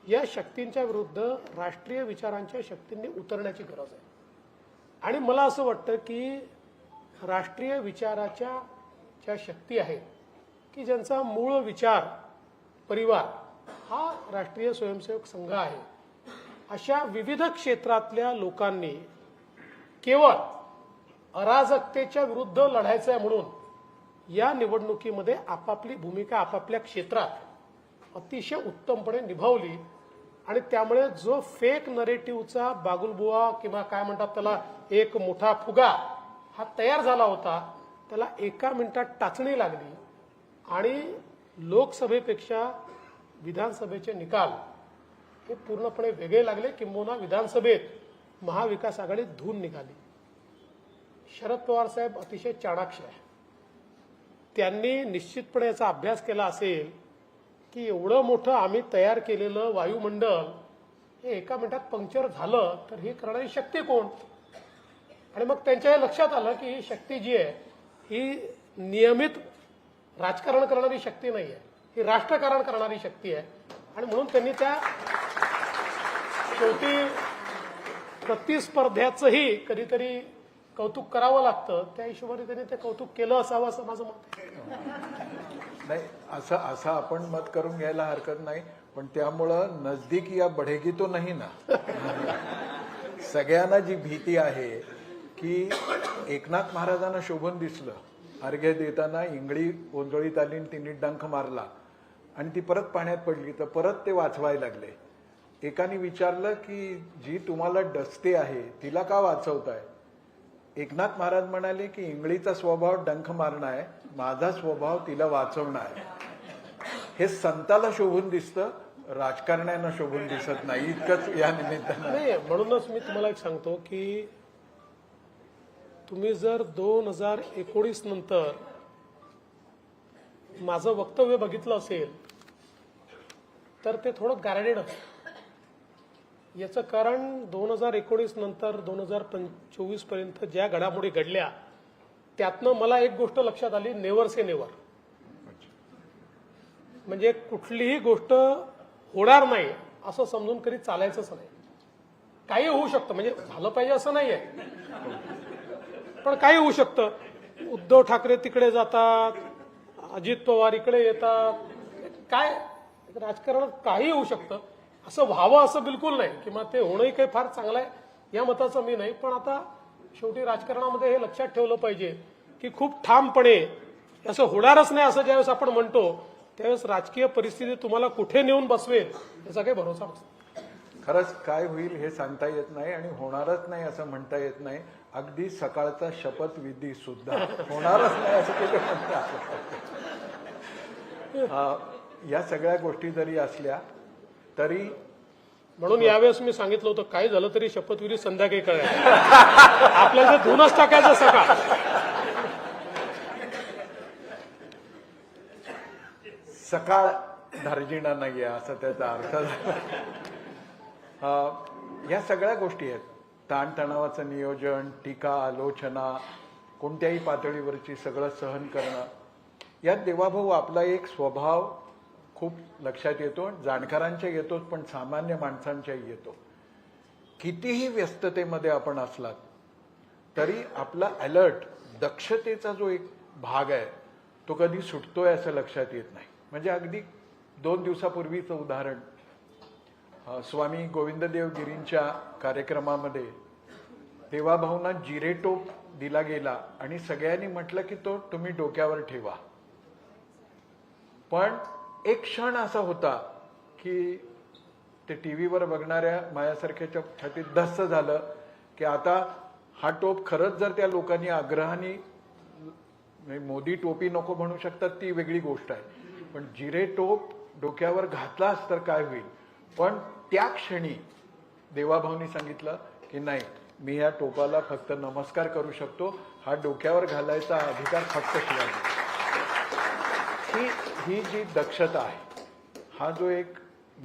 या शक्तींच्या विरुद्ध राष्ट्रीय विचारांच्या शक्तींनी उतरण्याची गरज आहे. आणि मला असं वाटतं की राष्ट्रीय विचाराच्या ज्या शक्ती आहेत की ज्यांचा मूळ विचार परिवार हा राष्ट्रीय स्वयंसेवक संघ आहे, अशा विविध क्षेत्रातल्या लोकांनी केवळ अराजकतेच्या विरुद्ध लढायचं आहे म्हणून या निवडणुकीमध्ये आपापली भूमिका आपापल्या क्षेत्रात अतिशय उत्तमपणे निभावली आणि त्यामुळे जो फेक नरेटिव्हचा बागुलबुवा किंवा काय म्हणतात त्याला एक मोठा फुगा हा तयार झाला होता, त्याला 1 मिनिटात टाचणी लागली आणि लोकसभेपेक्षा विधानसभेचे निकाल हे पूर्णपणे वेगळे लागले. किंबहुना विधानसभेत महाविकास आघाडीत धून निघाली. शरद पवार साहेब अतिशय चाणाक्ष आहे. त्यांनी निश्चितपणे याचा अभ्यास केला असेल की एवढं मोठं आम्ही तयार केलेलं वायुमंडल हे 1 मिनिटात पंक्चर झालं तर ही करणारी शक्ती कोण. आणि मग त्यांच्या हे लक्षात आलं की ही शक्ती जी आहे ही नियमित राजकारण करणारी शक्ती नाही आहे, ही राष्ट्रकारण करणारी शक्ती आहे. आणि म्हणून त्यांनी त्या शेवटी प्रतिस्पर्ध्याचंही कधीतरी कौतुक करावं लागतं, त्या हिशोबाने त्यांनी ते कौतुक केलं असावं असं माझं मत आहे. नाही, असं आपण मत करून घ्यायला हरकत नाही, पण त्यामुळं नजदीक या बढेगी तो नाही ना. सगळ्यांना जी भीती आहे की एकनाथ महाराजांना शोभून दिसलं, अर्घ्य देताना इंगळी ओंजळीत आली आणि तिने डंख मारला आणि ती परत पाण्यात पडली, तर परत ते वाचवायला लागले. एकाने विचारलं की जी तुम्हाला डसते आहे तिला का वाचवताय. एकनाथ महाराज म्हणाले की इंगळीचा स्वभाव डंख मारणं आहे, माझा स्वभाव तिला वाचवणं आहे. हे संताला शोभून दिसतं, राजकारण्यांना शोभून दिसत नाही. इतकंच या निमित्तानं. नाही, म्हणूनच मी तुम्हाला एक सांगतो की तुम्ही जर 2019 नंतर माझं वक्तव्य बघितलं असेल तर ते थोडं गार्डेड असतं. याचं कारण 2019 नंतर 2024 पर्यंत ज्या घडामोडी घडल्या त्यातनं मला एक गोष्ट लक्षात आली, नेव्हर से नेव्हर. म्हणजे कुठलीही गोष्ट होणार नाही असं समजून कधी चालायचंच नाही. काही होऊ शकतं, म्हणजे झालं पाहिजे असं नाहीये, पण काही होऊ शकतं. उद्धव ठाकरे तिकडे जातात, अजित पवार इकडे येतात, काय राजकारणात काही होऊ शकतं. असं व्हावं असं बिलकुल नाही, किंवा ते होणंही काही फार चांगलं आहे या मताचं मी नाही. पण आता शेवटी राजकारणामध्ये हे लक्षात ठेवलं पाहिजे की खूप ठामपणे असं होणारच नाही असं ज्यावेळेस आपण म्हणतो त्यावेळेस राजकीय परिस्थिती तुम्हाला कुठे नेऊन बसवेल याचा काही भरोसा नसतो. खरंच काय होईल हे सांगता येत नाही आणि होणारच नाही असं म्हणता येत नाही. अगदी सकाळचा शपथविधी सुद्धा होणारच नाही असं कुठे म्हणतात. या सगळ्या गोष्टी जरी असल्या तरी म्हणून यावेळेस मी सांगितलं होतं काय झालं तरी शपथविधी संध्याकाळी करायचं. आपल्याला ते धुनच टाकायचं सकाळ. सकाळ धार्जिणा नाहीये असं त्याचा अर्थ. या सगळ्या गोष्टी आहेत. ताणतणावाचं नियोजन, टीका, आलोचना, कोणत्याही पातळीवरची सगळं सहन करणं. यात देवाभाऊ आपला एक स्वभाव खूप लक्षात येतो. जाणकारांच्या येतोच, पण सामान्य माणसांच्याही येतो. कितीही व्यस्ततेमध्ये आपण असलात तरी आपला अलर्ट, दक्षतेचा जो एक भाग आहे तो कधी सुटतोय असं लक्षात येत नाही. म्हणजे अगदी 2 दिवसापूर्वीचं उदाहरण, स्वामी गोविंददेव गिरींच्या कार्यक्रमामध्ये देवाभाऊंना जिरेटोप दिला गेला आणि सगळ्यांनी म्हटलं की तो तुम्ही डोक्यावर ठेवा. पण एक क्षण असा होता की ते टीव्हीवर बघणाऱ्या माझ्यासारख्याच्या छातीत धस्स झालं की आता हा टोप खरंच जर त्या लोकांनी आग्रहाने, मोदी टोपी नको म्हणू शकतात ती वेगळी गोष्ट आहे, पण जिरे टोप डोक्यावर घातलास तर काय होईल. पण त्या क्षणी देवाभाऊंनी सांगितलं की नाही, मी ह्या टोपाला फक्त नमस्कार करू शकतो, हा डोक्यावर घालायचा अधिकार फक्त शिवाजी. ही जी दक्षता आहे, हा जो एक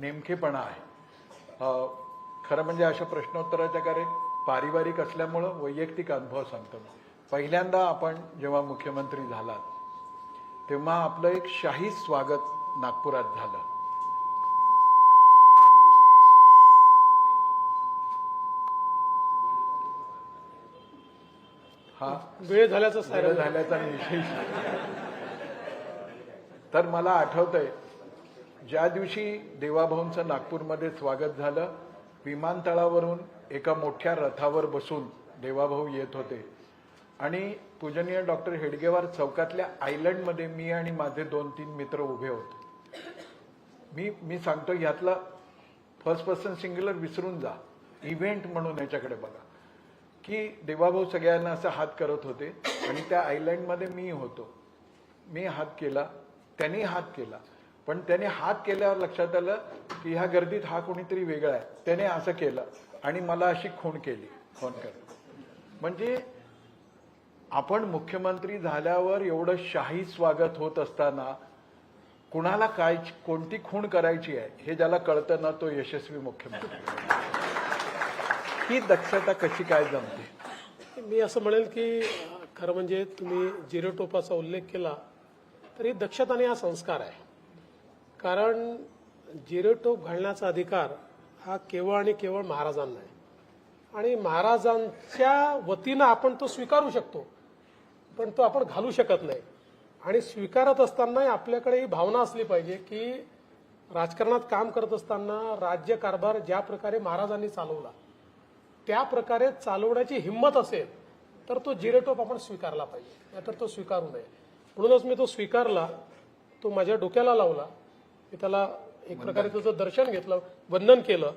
नेमकेपणा आहे, खरं म्हणजे अशा प्रश्नोत्तराच्या कार्य पारिवारिक असल्यामुळं वैयक्तिक अनुभव सांगतो. पहिल्यांदा आपण जेव्हा मुख्यमंत्री झालात तेव्हा आपलं एक शाही स्वागत नागपुरात झालं. हा वेळ झाल्याचा झाल्याचा विषय. तर मला आठवतंय ज्या दिवशी देवाभाऊंचं नागपूरमध्ये स्वागत झालं, विमानतळावरून एका मोठ्या रथावर बसून देवाभाऊ येत होते आणि पूजनीय डॉक्टर हेडगेवार चौकातल्या आयलंडमध्ये मी आणि माझे 2-3 मित्र उभे होते. मी सांगतो यातला फर्स्ट पर्सन सिंग्युलर विसरून जा, इव्हेंट म्हणून याच्याकडे बघा. की देवाभाऊ सगळ्यांना असं हात करत होते आणि त्या आयलंडमध्ये मी होतो. मी हात केला, त्यांनी हात केला, पण त्याने हात केल्यावर लक्षात आलं की ह्या गर्दीत हा कोणीतरी वेगळा आहे. त्याने असं केलं आणि मला अशी खूण केली फोन करून. म्हणजे आपण मुख्यमंत्री झाल्यावर एवढं शाही स्वागत होत असताना कुणाला काय कोणती खूण करायची आहे हे ज्याला कळतं ना तो यशस्वी मुख्यमंत्री. ही दक्षता कशी काय जमते? मी असं म्हणेल की खरं म्हणजे तुम्ही झिरो टोपाचा उल्लेख केला तर ही दक्षता आणि हा संस्कार आहे. कारण झिरो टोप घालण्याचा अधिकार हा केवळ आणि केवळ महाराजांना आहे आणि महाराजांच्या वतीनं आपण तो स्वीकारू शकतो, पण तो आपण घालू शकत नाही. आणि स्वीकारत असताना आपल्याकडे ही भावना असली पाहिजे की राजकारणात काम करत असताना राज्यकारभार ज्या प्रकारे महाराजांनी चालवला त्या प्रकारे चालवण्याची हिंमत असेल तर तो झिरो टोप आपण स्वीकारला पाहिजे, नाहीतर तो स्वीकारू नये. म्हणूनच मी तो स्वीकारला, तो माझ्या डोक्याला लावला, मी त्याला एक प्रकारे त्याचं दर्शन घेतलं, वंदन केलं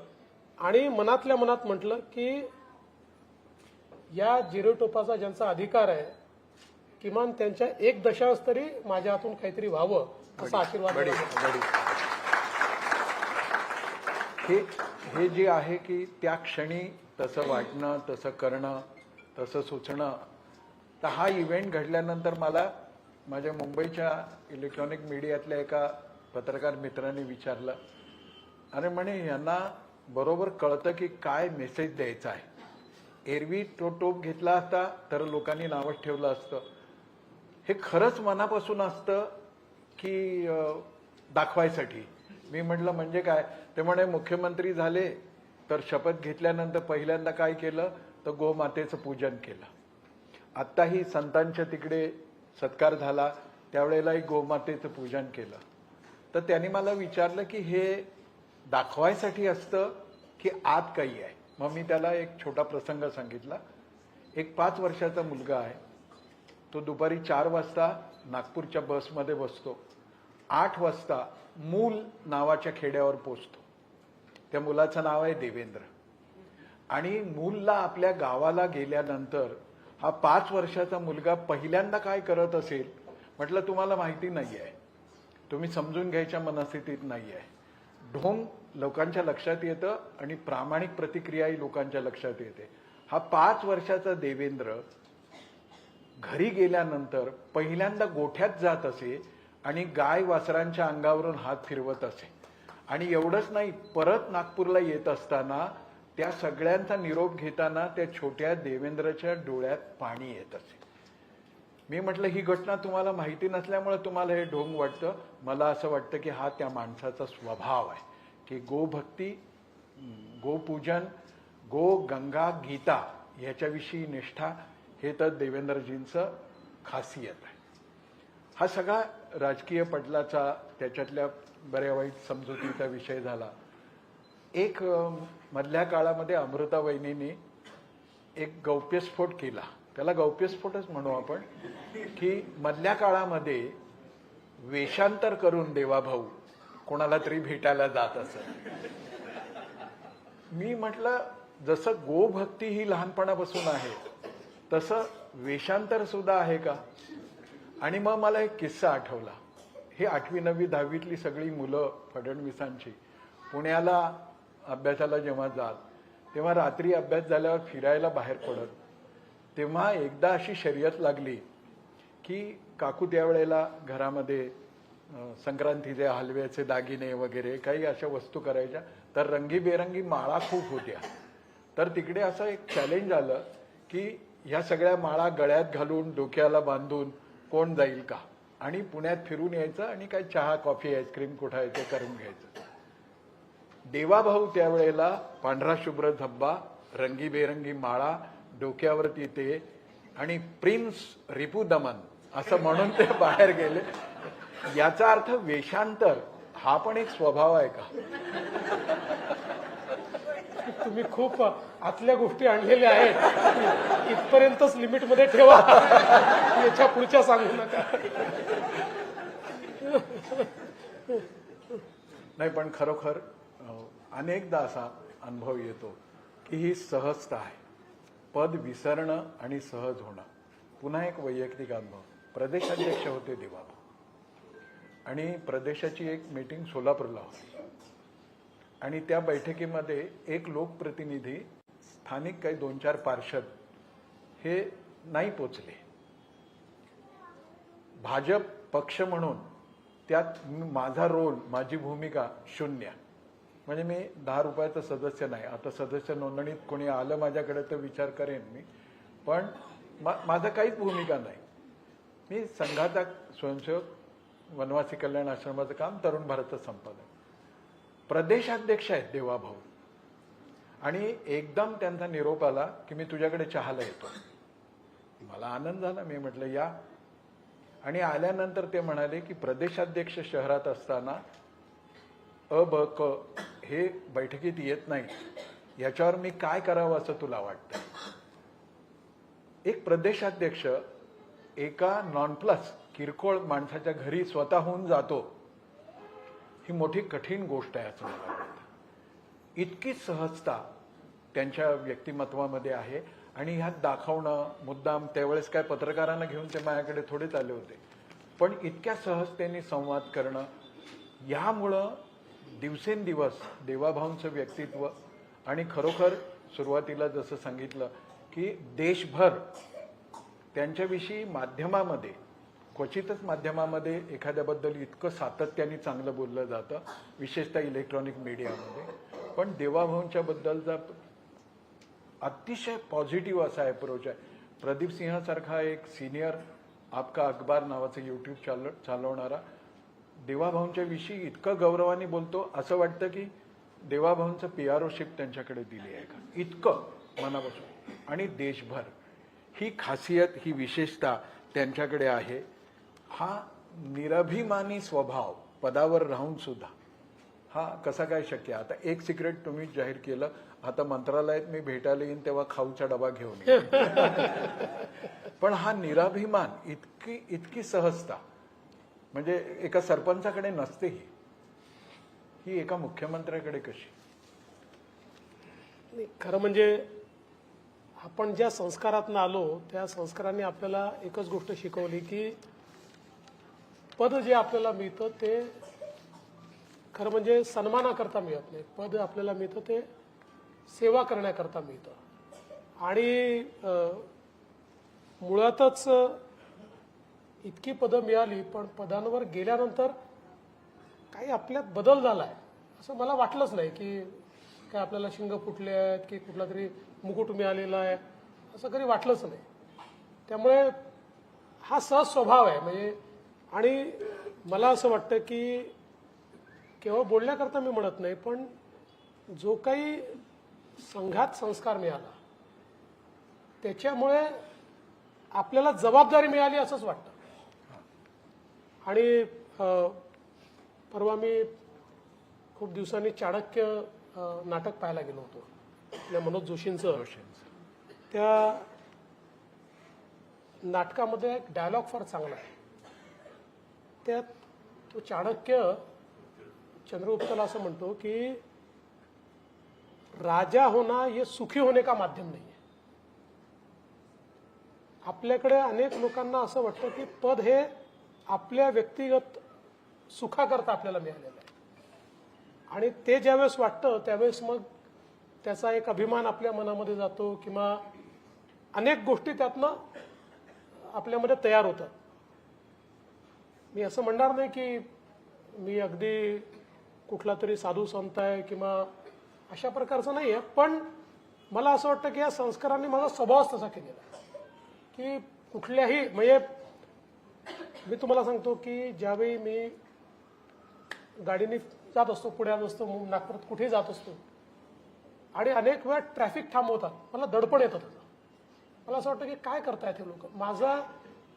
आणि मनातल्या मनात म्हटलं की या झिरो टोपाचा ज्यांचा अधिकार आहे किमान त्यांच्या एक दशांश तरी माझ्या हातून काहीतरी व्हावं असा आशीर्वाद बडी बडी. हे जे आहे की त्या क्षणी तसं वाटणं, तसं करणं, तसं सुचणं. तर हा इव्हेंट घडल्यानंतर मला माझ्या मुंबईच्या इलेक्ट्रॉनिक मीडियातल्या एका पत्रकार मित्राने विचारलं, अरे म्हणे यांना बरोबर कळतं की काय मेसेज द्यायचा आहे. एरवी तो टोप घेतला असता तर लोकांनी नावच ठेवलं असतं. हे खरंच मनापासून असतं की दाखवायसाठी? मी म्हटलं म्हणजे काय? ते म्हणे मुख्यमंत्री झाले तर शपथ घेतल्यानंतर पहिल्यांदा काय केलं तर गोमातेचं पूजन केलं. आत्ताही संतांच्या तिकडे सत्कार झाला त्यावेळेलाही गोमातेचं पूजन केलं. तर त्यांनी मला विचारलं की हे दाखवायसाठी असतं की आत काही आहे? मग मी त्याला एक छोटा प्रसंग सांगितला. एक 5 वर्षाचा मुलगा आहे, तो दुपारी 4 वाजता नागपूरच्या बसमध्ये बसतो, 8 वाजता मूल नावाच्या खेड्यावर पोचतो. त्या मुलाचं नाव आहे देवेंद्र. आणि मूलला आपल्या गावाला गेल्यानंतर हा 5 वर्षाचा मुलगा पहिल्यांदा काय करत असेल म्हटलं तुम्हाला माहिती नाही आहे, तुम्ही समजून घ्यायच्या मनस्थितीत नाही आहे. ढोंग लोकांच्या लक्षात येतं आणि प्रामाणिक प्रतिक्रियाही लोकांच्या लक्षात येते. हा 5 वर्षाचा देवेंद्र घरी गेल्यानंतर पहिल्यांदा गोठ्यात जात असे आणि गाय वासरांच्या अंगावरून हात फिरवत असे. आणि एवढंच नाही, परत नागपूरला येत असताना त्या सगळ्यांचा निरोप घेताना त्या छोट्या देवेंद्रच्या डोळ्यात पाणी येत असे. मी म्हटलं ही घटना तुम्हाला माहिती नसल्यामुळे तुम्हाला हे ढोंग वाटतं. मला असं वाटतं की हा त्या माणसाचा स्वभाव आहे की गोभक्ती, गोपूजन, गो गंगा गीता याच्याविषयी निष्ठा हे तर देवेंद्रजींचं खासियत आहे. हा सगळा राजकीय पटलाचा त्याच्यातल्या बऱ्या वाईट समजुतीचा विषय झाला. एक मधल्या काळामध्ये अमृता वहिनीने एक गौप्यस्फोट केला, त्याला गौप्यस्फोटच म्हणू आपण, की मधल्या काळामध्ये वेषांतर करून देवाभाऊ कोणाला तरी भेटायला जात असत. मी म्हटलं जसं गोभक्ती ही लहानपणापासून आहे तसं वेषांतर सुद्धा आहे का? आणि मग मला एक किस्सा आठवला. हे 8वी 9वी 10वीतली सगळी मुलं फडणवीसांची पुण्याला अभ्यासाला जेव्हा जात तेव्हा रात्री अभ्यास झाल्यावर फिरायला बाहेर पडत. तेव्हा एकदा अशी शर्यत लागली की काकू त्यावेळेला घरामध्ये संक्रांतीचे हलव्याचे दागिने वगैरे काही अशा वस्तू करायच्या, तर रंगीबेरंगी माळा खूप होत्या. तर तिकडे असं एक चॅलेंज आलं की ह्या सगळ्या माळा गळ्यात घालून डोक्याला बांधून कोण जाईल का, आणि पुण्यात फिरून यायचं आणि काय चहा कॉफी आईस्क्रीम कुठं यायचं करून घ्यायचं. देवाभाऊ त्यावेळेला पांढरा शुभ्र धब्बा, रंगीबेरंगी माळा डोक्यावरती ते आणि प्रिन्स रिपू दमन असं म्हणून ते बाहेर गेले. याचा अर्थ वेषांतर हा पण एक स्वभाव आहे का? तुम्ही खूप आतल्या गोष्टी आणलेल्या आहेत, इथपर्यंतच लिमिटमध्ये ठेवा, याच्या पुढच्या सांगू नका. नाही पण खरोखर अनेकदा असा अनुभव येतो की ही सहजता आहे. पद विसरणं आणि सहज होणं. पुन्हा एक वैयक्तिक अनुभव. प्रदेशाध्यक्ष होते देवाभाऊ आणि प्रदेशाची एक मीटिंग सोलापूरला होती आणि त्या बैठकीमध्ये एक लोकप्रतिनिधी, स्थानिक काही 2-4 पार्षद हे नाही पोचले. भाजप पक्ष म्हणून त्यात माझा रोल, माझी भूमिका शून्य. म्हणजे मी 10 रुपयाचं सदस्य नाही. आता सदस्य नोंदणीत कोणी आलं माझ्याकडे तर विचार करेन मी, पण माझं काहीच भूमिका नाही. मी संघाचा स्वयंसेवक, वनवासी कल्याण आश्रमाचं काम, तरुण भारतचं संपादक. प्रदेशाध्यक्ष आहेत देवाभाऊ आणि एकदम त्यांचा निरोप आला की मी तुझ्याकडे चहाला येतो. मला आनंद झाला. मी म्हटलं या. आणि आल्यानंतर ते म्हणाले की प्रदेशाध्यक्ष शहरात असताना अ ब क हे बैठकीत येत नाही, याच्यावर मी काय करावं असं तुला वाटतं? एक प्रदेशाध्यक्ष एका नॉन प्लस किरकोळ माणसाच्या घरी स्वतःहून जातो, ही मोठी कठीण गोष्ट आहे असं मला वाटतं. इतकी सहजता त्यांच्या व्यक्तिमत्वामध्ये आहे आणि ह्यात दाखवणं मुद्दाम, त्यावेळेस काय पत्रकारांना घेऊन ते माझ्याकडे थोडेच आले होते, पण इतक्या सहजतेने संवाद करणं, यामुळं दिवसेंदिवस देवाभाऊंचं व्यक्तित्व आणि खरोखर सुरुवातीला जसं सांगितलं की देशभर त्यांच्याविषयी माध्यमामध्ये, क्वचितच माध्यमामध्ये एखाद्याबद्दल इतकं सातत्याने चांगलं बोललं जातं, विशेषतः इलेक्ट्रॉनिक मीडियामध्ये, पण देवाभाऊंच्या बद्दलचा अतिशय पॉझिटिव्ह असा अप्रोच आहे. प्रदीप सिंहासारखा एक सिनियर आपका अखबार नावाचं यूट्यूब चालवणारा देवाभाऊंच्या विषयी इतकं गौरवाने बोलतो, असं वाटतं की देवाभाऊंचं पीआरओशिप त्यांच्याकडे दिली आहे का, इतकं मनापासून. आणि देशभर ही खासियत, ही विशेषता त्यांच्याकडे आहे. हा निरभिमानी स्वभाव पदावर राहून सुद्धा हा कसा काय शक्य? आता एक सिक्रेट तुम्ही जाहीर केलं, आता मंत्रालयात मी भेटायला येईन तेव्हा खाऊचा डबा घेऊन येईन. पण हा निराभिमान, इतकी सहजता म्हणजे एका सरपंचाकडे नसते, ही एका मुख्यमंत्र्याकडे कशी? खरं म्हणजे आपण ज्या संस्कारातनं आलो त्या संस्कारांनी आपल्याला एकच गोष्ट शिकवली की पद जे आपल्याला मिळतं ते खरं म्हणजे सन्मानाकरता मिळत नाही. पद आपल्याला मिळतं ते सेवा करण्याकरता मिळतं. आणि मुळातच इतकी पदं मिळाली, पण पदांवर गेल्यानंतर काही आपल्यात बदल झालाय असं मला वाटलंच नाही. की काय आपल्याला शिंग फुटले आहेत की कुठला तरी मुकुट मिळालेला आहे असं कधी वाटलंच नाही. त्यामुळे हा सहज स्वभाव आहे. म्हणजे आणि मला असं वाटतं की केवळ बोलण्याकरता मी म्हणत नाही, पण जो काही संघात संस्कार मिळाला त्याच्यामुळे आपल्याला जबाबदारी मिळाली असंच वाटतं. आणि परवा मी खूप दिवसांनी चाणक्य नाटक पाहायला गेलो होतो, आपल्या मनोज जोशींचं. त्या नाटकामध्ये एक डायलॉग फार चांगला आहे. त्यात तो चाणक्य चंद्रगुप्ताला असं म्हणतो की राजा होना ये सुखी होने का माध्यम नाही आहे. आपल्याकडे अनेक लोकांना असं वाटतं की पद हे आपल्या व्यक्तिगत सुखाकरता आपल्याला मिळालेलं आहे, आणि ते ज्यावेळेस वाटतं त्यावेळेस मग त्याचा एक अभिमान आपल्या मनामध्ये जातो किंवा अनेक गोष्टी त्यातनं आपल्यामध्ये तयार होतात. मी असं म्हणणार नाही की मी अगदी कुठला तरी साधू संत आहे किंवा अशा प्रकारचं नाही आहे, पण मला असं वाटतं की या संस्कारांनी माझा स्वभावच तसा केलेला आहे की कुठल्याही, म्हणजे मी तुम्हाला सांगतो की ज्यावेळी मी गाडीने जात असतो, पुण्यात असतो, नागपुरात कुठेही जात असतो आणि अनेक वेळा ट्रॅफिक थांबवतात, मला दडपण येतं त्याचं. मला असं वाटतं की काय करतायत हे लोक. माझा,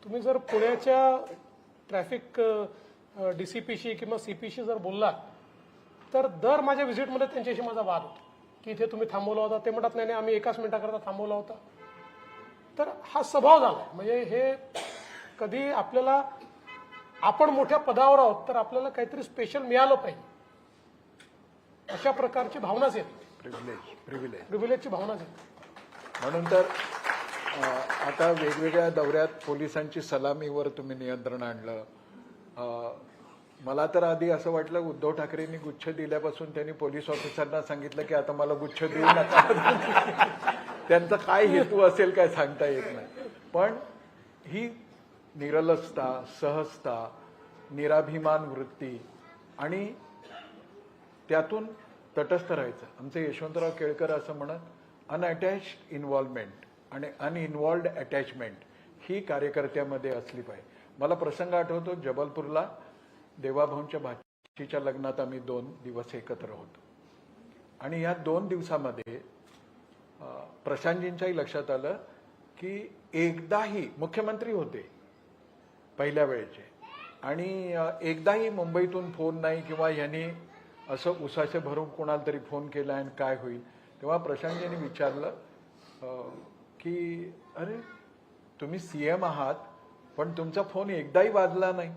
तुम्ही जर पुण्याच्या ट्रॅफिक DCPशी किंवा CPशी जर बोललात तर दर माझ्या व्हिजिटमध्ये त्यांच्याशी माझा वाद होतो की इथे तुम्ही थांबवला होता. ते म्हणतात नाही नाही आम्ही एकाच मिनिटाकरता थांबवला होता. तर हा स्वभाव झाला. म्हणजे हे कधी आपल्याला, आपण मोठ्या पदावर आहोत तर आपल्याला काहीतरी स्पेशल मिळालं पाहिजे. अशा प्रकारची भावनाच येते, प्रिव्हिलेजची भावनाच येते. म्हणून तर आता वेगवेगळ्या दौऱ्यात पोलिसांची सलामीवर तुम्ही नियंत्रण आणलं. मला तर आधी असं वाटलं उद्धव ठाकरेंनी गुच्छ दिल्यापासून त्यांनी पोलीस ऑफिसरना सांगितलं की आता मला गुच्छ देऊ नका. त्यांचा काय हेतू असेल काय सांगता येत नाही. पण ही निरलसता, सहजता, निराभिमान वृत्ती आणि त्यातून तटस्थ राहायचं. आमचे यशवंतराव केळकर असं म्हणत अनअटॅच्ड इन्व्हॉल्वमेंट आणि अनइन्व्हॉल्वड अटॅचमेंट ही कार्यकर्त्यामध्ये असली पाहिजे. मला प्रसंग आठवतो, जबलपूरला देवाभाऊंच्या भाचीच्या लग्नात आम्ही 2 दिवस एकत्र होतो आणि या 2 दिवसामध्ये प्रशांतजींच्याही लक्षात आलं की एकदाही मुख्यमंत्री होते पहिल्या वेळेचे आणि एकदाही मुंबईतून फोन नाही किंवा यांनी असं उसाचे भरून कोणाला तरी फोन केला आणि काय होईल. तेव्हा प्रशांतजींनी विचारलं की अरे तुम्ही सीएम आहात पण तुमचा फोन एकदाही वाजला नाही.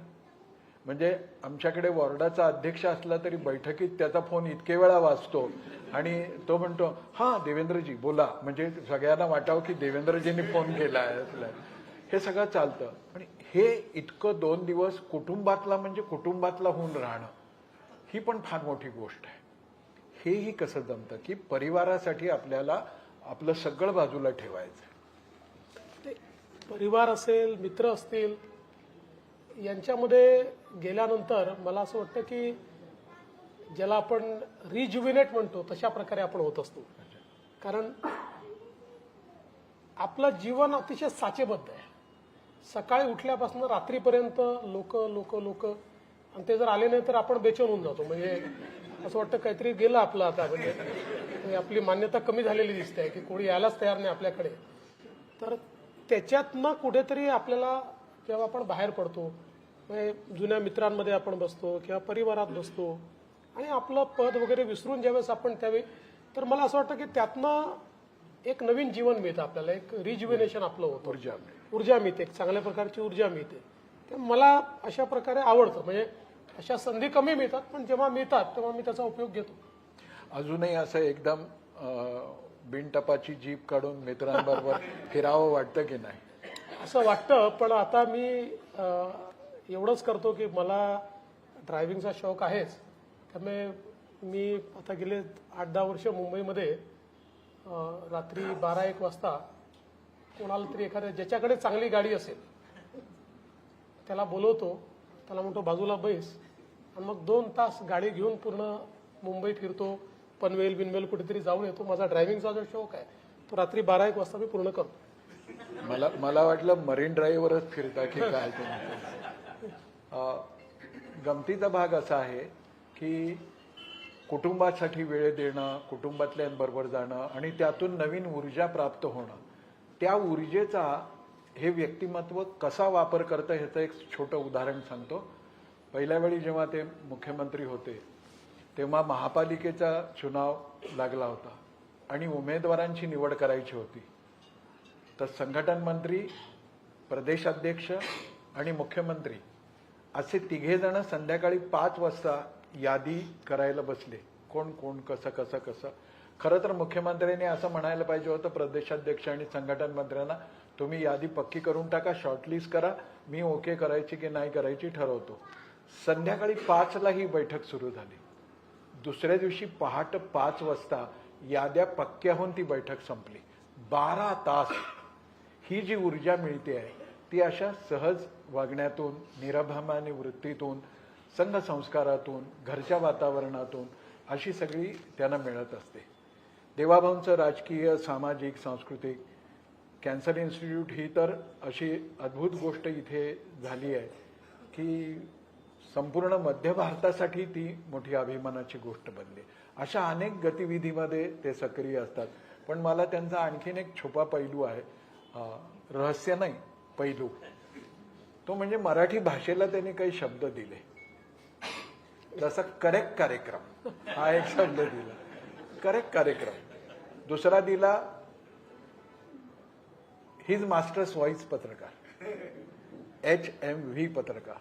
म्हणजे आमच्याकडे वॉर्डाचा अध्यक्ष असला तरी बैठकीत त्याचा फोन इतके वेळा वाजतो आणि तो म्हणतो हां देवेंद्रजी बोला, म्हणजे सगळ्यांना वाटावं की देवेंद्रजींनी फोन केला आहे. हे सगळं चालतं. आणि हे इतकं 2 दिवस कुटुंबातला म्हणजे कुटुंबातला होऊन राहणं ही पण फार मोठी गोष्ट आहे. हेही कसं जमतं की परिवारासाठी आपल्याला आपलं सगळं बाजूला ठेवायचं. ते परिवार असेल, मित्र असतील, यांच्यामध्ये गेल्यानंतर मला असं वाटतं की ज्याला आपण रिज्युविनेट म्हणतो तशा प्रकारे आपण होत असतो. कारण आपलं जीवन अतिशय साचेबद्ध आहे. सकाळी उठल्यापासून रात्रीपर्यंत लोक लोक लोक, आणि ते जर आले नाही तर आपण बेचैन होऊन जातो. म्हणजे असं वाटतं काहीतरी गेलं आपलं आता, म्हणजे आपली मान्यता कमी झालेली दिसते की कोणी यायलाच तयार नाही आपल्याकडे. तर त्याच्यातनं कुठेतरी आपल्याला जेव्हा आपण बाहेर पडतो, म्हणजे जुन्या मित्रांमध्ये आपण बसतो किंवा परिवारात बसतो आणि आपलं पद वगैरे विसरून ज्यावेळेस आपण त्यावेळी, तर मला असं वाटतं की त्यातनं एक नवीन जीवन मिळतं आपल्याला, एक रिज्युविनेशन आपलं होतं, ऊर्जा मिळते, एक चांगल्या प्रकारची ऊर्जा मिळते. ते मला अशा प्रकारे आवडतं. म्हणजे अशा संधी कमी मिळतात पण जेव्हा मिळतात तेव्हा मी त्याचा उपयोग घेतो. अजूनही असं एकदम बिनटपाची जीप काढून मित्रांबरोबर फिरावं वाटतं की नाही? असं वाटतं, पण आता मी एवढंच करतो की मला ड्रायव्हिंगचा शौक आहेच. त्यामुळे मी आता गेले 8-10 वर्ष मुंबईमध्ये रात्री 12-1 वाजता कोणाला तरी एखाद्या ज्याच्याकडे चांगली गाडी असेल त्याला बोलवतो, त्याला म्हणतो बाजूला बैस, आणि मग 2 तास गाडी घेऊन पूर्ण मुंबई फिरतो, पनवेल बिनवेल कुठेतरी जाऊन येतो. माझा ड्रायव्हिंगचा जो शौक आहे तो रात्री 12-1 वाजता मी पूर्ण करतो. मला वाटलं मरीन ड्राईव्हवरच फिरता की काय तुम्ही. गमतीचा भाग असा आहे की कुटुंबासाठी वेळ देणं, कुटुंबातल्यांबरोबर जाणं आणि त्यातून नवीन ऊर्जा प्राप्त होणं, त्या ऊर्जेचा हे व्यक्तिमत्व कसा वापर करतं ह्याचं एक छोटं उदाहरण सांगतो. पहिल्या वेळी जेव्हा ते मुख्यमंत्री होते तेव्हा महापालिकेचा चुनाव लागला होता आणि उमेदवारांची निवड करायची होती. तर संघटन मंत्री, प्रदेशाध्यक्ष आणि मुख्यमंत्री असे 3घे जण संध्याकाळी 5 वाजता यादी करायला बसले, कोण कोण कसं कसं कसं. खरं तर मुख्यमंत्र्यांनी असं म्हणायला पाहिजे होतं प्रदेशाध्यक्ष आणि संघटन मंत्र्यांना, तुम्ही यादी पक्की करून टाका, शॉर्टलिस्ट करा, मी ओके करायची की नाही करायची ठरवतो. संध्याकाळी 5ला ही बैठक सुरू झाली. दुसऱ्या दिवशी पहाटे 5 वाजता याद्या पक्क्या होऊन ती बैठक संपली. 12 तास ही जी ऊर्जा मिळते आहे ती अशा सहज वागण्यातून, निराभिमानी वृत्तीतून, संघ संस्कारातून, घरच्या वातावरणातून अशी सगळी त्यांना मिळत असते. देवाभाऊंचं राजकीय, सामाजिक, सांस्कृतिक, कॅन्सर इन्स्टिट्यूट ही तर अशी अद्भुत गोष्ट इथे झाली आहे की संपूर्ण मध्य भारतासाठी ती मोठी अभिमानाची गोष्ट बनली. अशा अनेक गतिविधीमध्ये ते सक्रिय असतात. पण मला त्यांचा आणखीन एक छुपा पैलू आहे, रहस्य नाही पैलू, तो म्हणजे मराठी भाषेला त्यांनी काही शब्द दिले. जसा करेक्ट कार्यक्रम हा एक शब्द दिला, करेक्ट कार्यक्रम. दुसरा दिला हिज मास्टर्स व्हॉइस पत्रकार, HMV पत्रकार.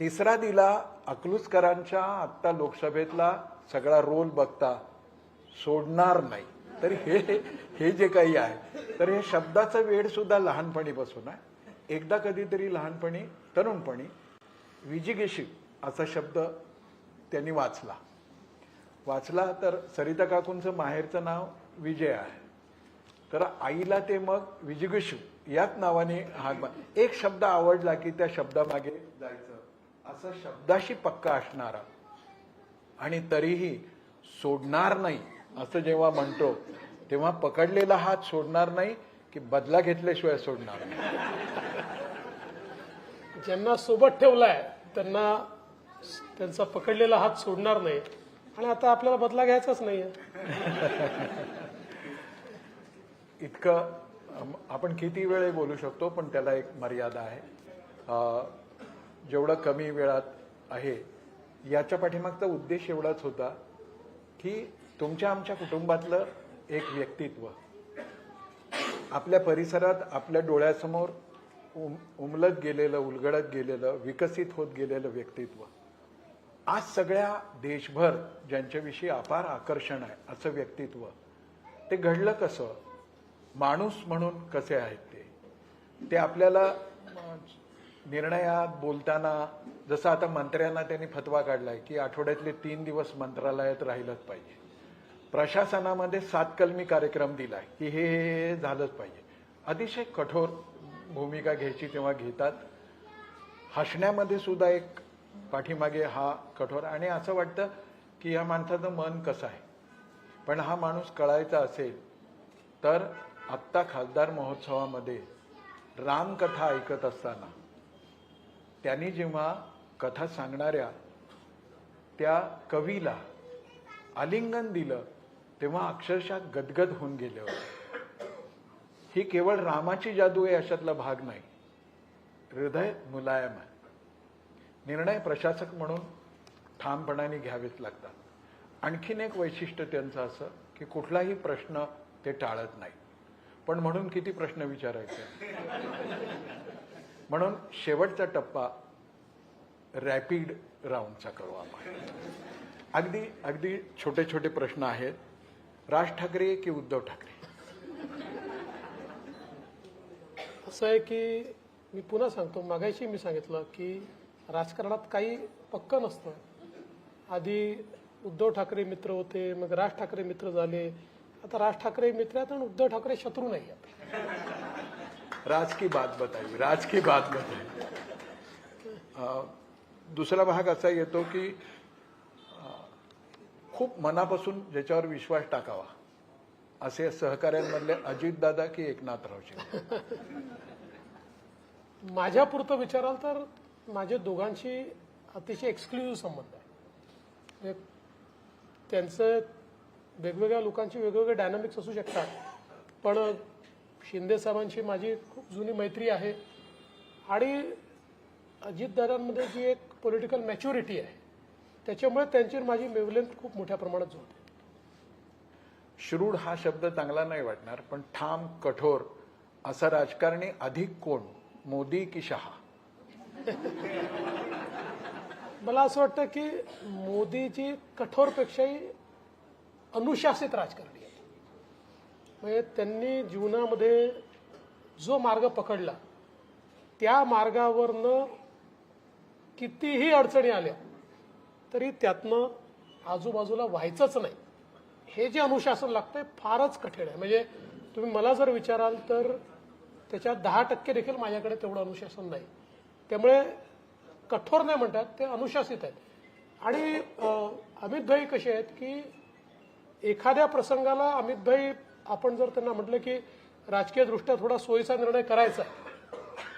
तिसरा दिला अकलूजकरांच्या आत्ता लोकसभेतला सगळा रोल बघता सोडणार नाही. तर हे जे काही आहे तर हे शब्दाचं वेड सुद्धा लहानपणीपासून आहे. एकदा कधीतरी लहानपणी तरुणपणी विजिगीषू असा शब्द त्यांनी वाचला तर सरिता काकूंचं माहेरचं नाव विजय आहे. तर आईला ते मग विजिगीषू याच नावाने एक शब्द आवडला की त्या शब्दामागे जायचं असं शब्दाशी पक्का असणारा आणि तरीही सोडणार नाही असं जेव्हा म्हणतो तेव्हा पकडलेला हात सोडणार नाही की बदला घेतल्याशिवाय सोडणार नाही. ज्यांना सोबत ठेवलाय त्यांना त्यांचा पकडलेला हात सोडणार नाही आणि आता आपल्याला बदला घ्यायचाच नाहीये. इतकं आपण किती वेळ बोलू शकतो पण त्याला एक मर्यादा आहे. जेवढं कमी वेळात आहे याच्या पाठीमागचा उद्देश एवढाच होता की तुमच्या आमच्या कुटुंबातलं एक व्यक्तित्व आपल्या परिसरात आपल्या डोळ्यासमोर उमलत गेलेलं उलगडत गेलेलं विकसित होत गेलेलं व्यक्तित्व आज सगळ्या देशभर ज्यांच्याविषयी अपार आकर्षण आहे असं व्यक्तित्व ते घडलं कसं, माणूस म्हणून कसे आहेत ते आपल्याला निर्णयात बोलताना जसं आता मंत्र्यांना त्यांनी फतवा काढलाय की आठवड्यातले 3 दिवस मंत्रालयात राहिलंच पाहिजे. प्रशासनामध्ये 7 कलमी कार्यक्रम दिलाय की हे झालंच पाहिजे. अतिशय कठोर भूमिका घ्यायची तेव्हा घेतात. हसण्यामध्ये सुद्धा एक पाठीमागे हा कठोर आणि असं वाटतं की या माणसाचं मन कसं आहे. पण हा माणूस कळायचा असेल तर आत्ता खासदार महोत्सवामध्ये रामकथा ऐकत असताना त्यांनी जेव्हा कथा सांगणाऱ्या त्या कवीला आलिंगन दिलं तेव्हा अक्षरशः गदगद होऊन गेले होते. ही केवळ रामाची जादू आहे अशातला भाग नाही. हृदय मुलायम आहे. निर्णय प्रशासक म्हणून ठामपणाने घ्यावेच लागतात. आणखीन एक वैशिष्ट्य त्यांचं असं की कुठलाही प्रश्न ते टाळत नाही. पण म्हणून किती प्रश्न विचारायचे. म्हणून शेवटचा टप्पा रॅपिड राऊंडचा करू आपण. अगदी छोटे छोटे प्रश्न आहेत. राज ठाकरे की उद्धव ठाकरे? असं आहे की मी पुन्हा सांगतो, मागाशी मी सांगितलं की राजकारणात काही पक्क नसतं. आधी उद्धव ठाकरे मित्र होते, मग राज ठाकरे मित्र झाले, आता राज ठाकरे मित्र आहेत आणि उद्धव ठाकरे शत्रू नाही आहेत. राज की बात बताई. दुसरा भाग असा येतो की खूप मनापासून ज्याच्यावर विश्वास टाकावा असे सहकार्यांमधले अजितदादा की एकनाथरावजी? माझ्या पुरतं विचाराल तर माझे दोघांशी अतिशय एक्सक्लुझिव्ह संबंध आहे. त्यांचं वेगवेगळ्या लोकांची वेगवेगळे डायनामिक्स असू शकतात, पण शिंदे साहेबांशी माझी खूप जुनी मैत्री आहे आणि अजितदादांमध्ये जी एक पॉलिटिकल मॅच्युरिटी आहे त्याच्यामुळे त्यांची माझी वेवलेंथ खूप मोठ्या प्रमाणात जुळते. श्रूड हा शब्द चांगला नाही वाटणार, पण ठाम कठोर असा राजकारणी अधिक कोण, मोदी की शहा? मला असं वाटतं की मोदीजी कठोरपेक्षाही अनुशासित राजकारणी आहेत. म्हणजे त्यांनी जीवनामध्ये जो मार्ग पकडला त्या मार्गावरनं कितीही अडचणी आल्या तरी त्यातनं आजूबाजूला व्हायचंच नाही. हे जे अनुशासन लागतंय फारच कठीण आहे. म्हणजे तुम्ही मला जर विचाराल तर त्याच्यात 10% देखील माझ्याकडे तेवढं अनुशासन नाही. त्यामुळे कठोर नाही म्हणतात, ते अनुशासित आहेत. आणि अमित भाई कसे आहेत की एखाद्या प्रसंगाला अमित भाई आपण जर त्यांना म्हटलं की राजकीय दृष्ट्या थोडा सोयीचा निर्णय करायचा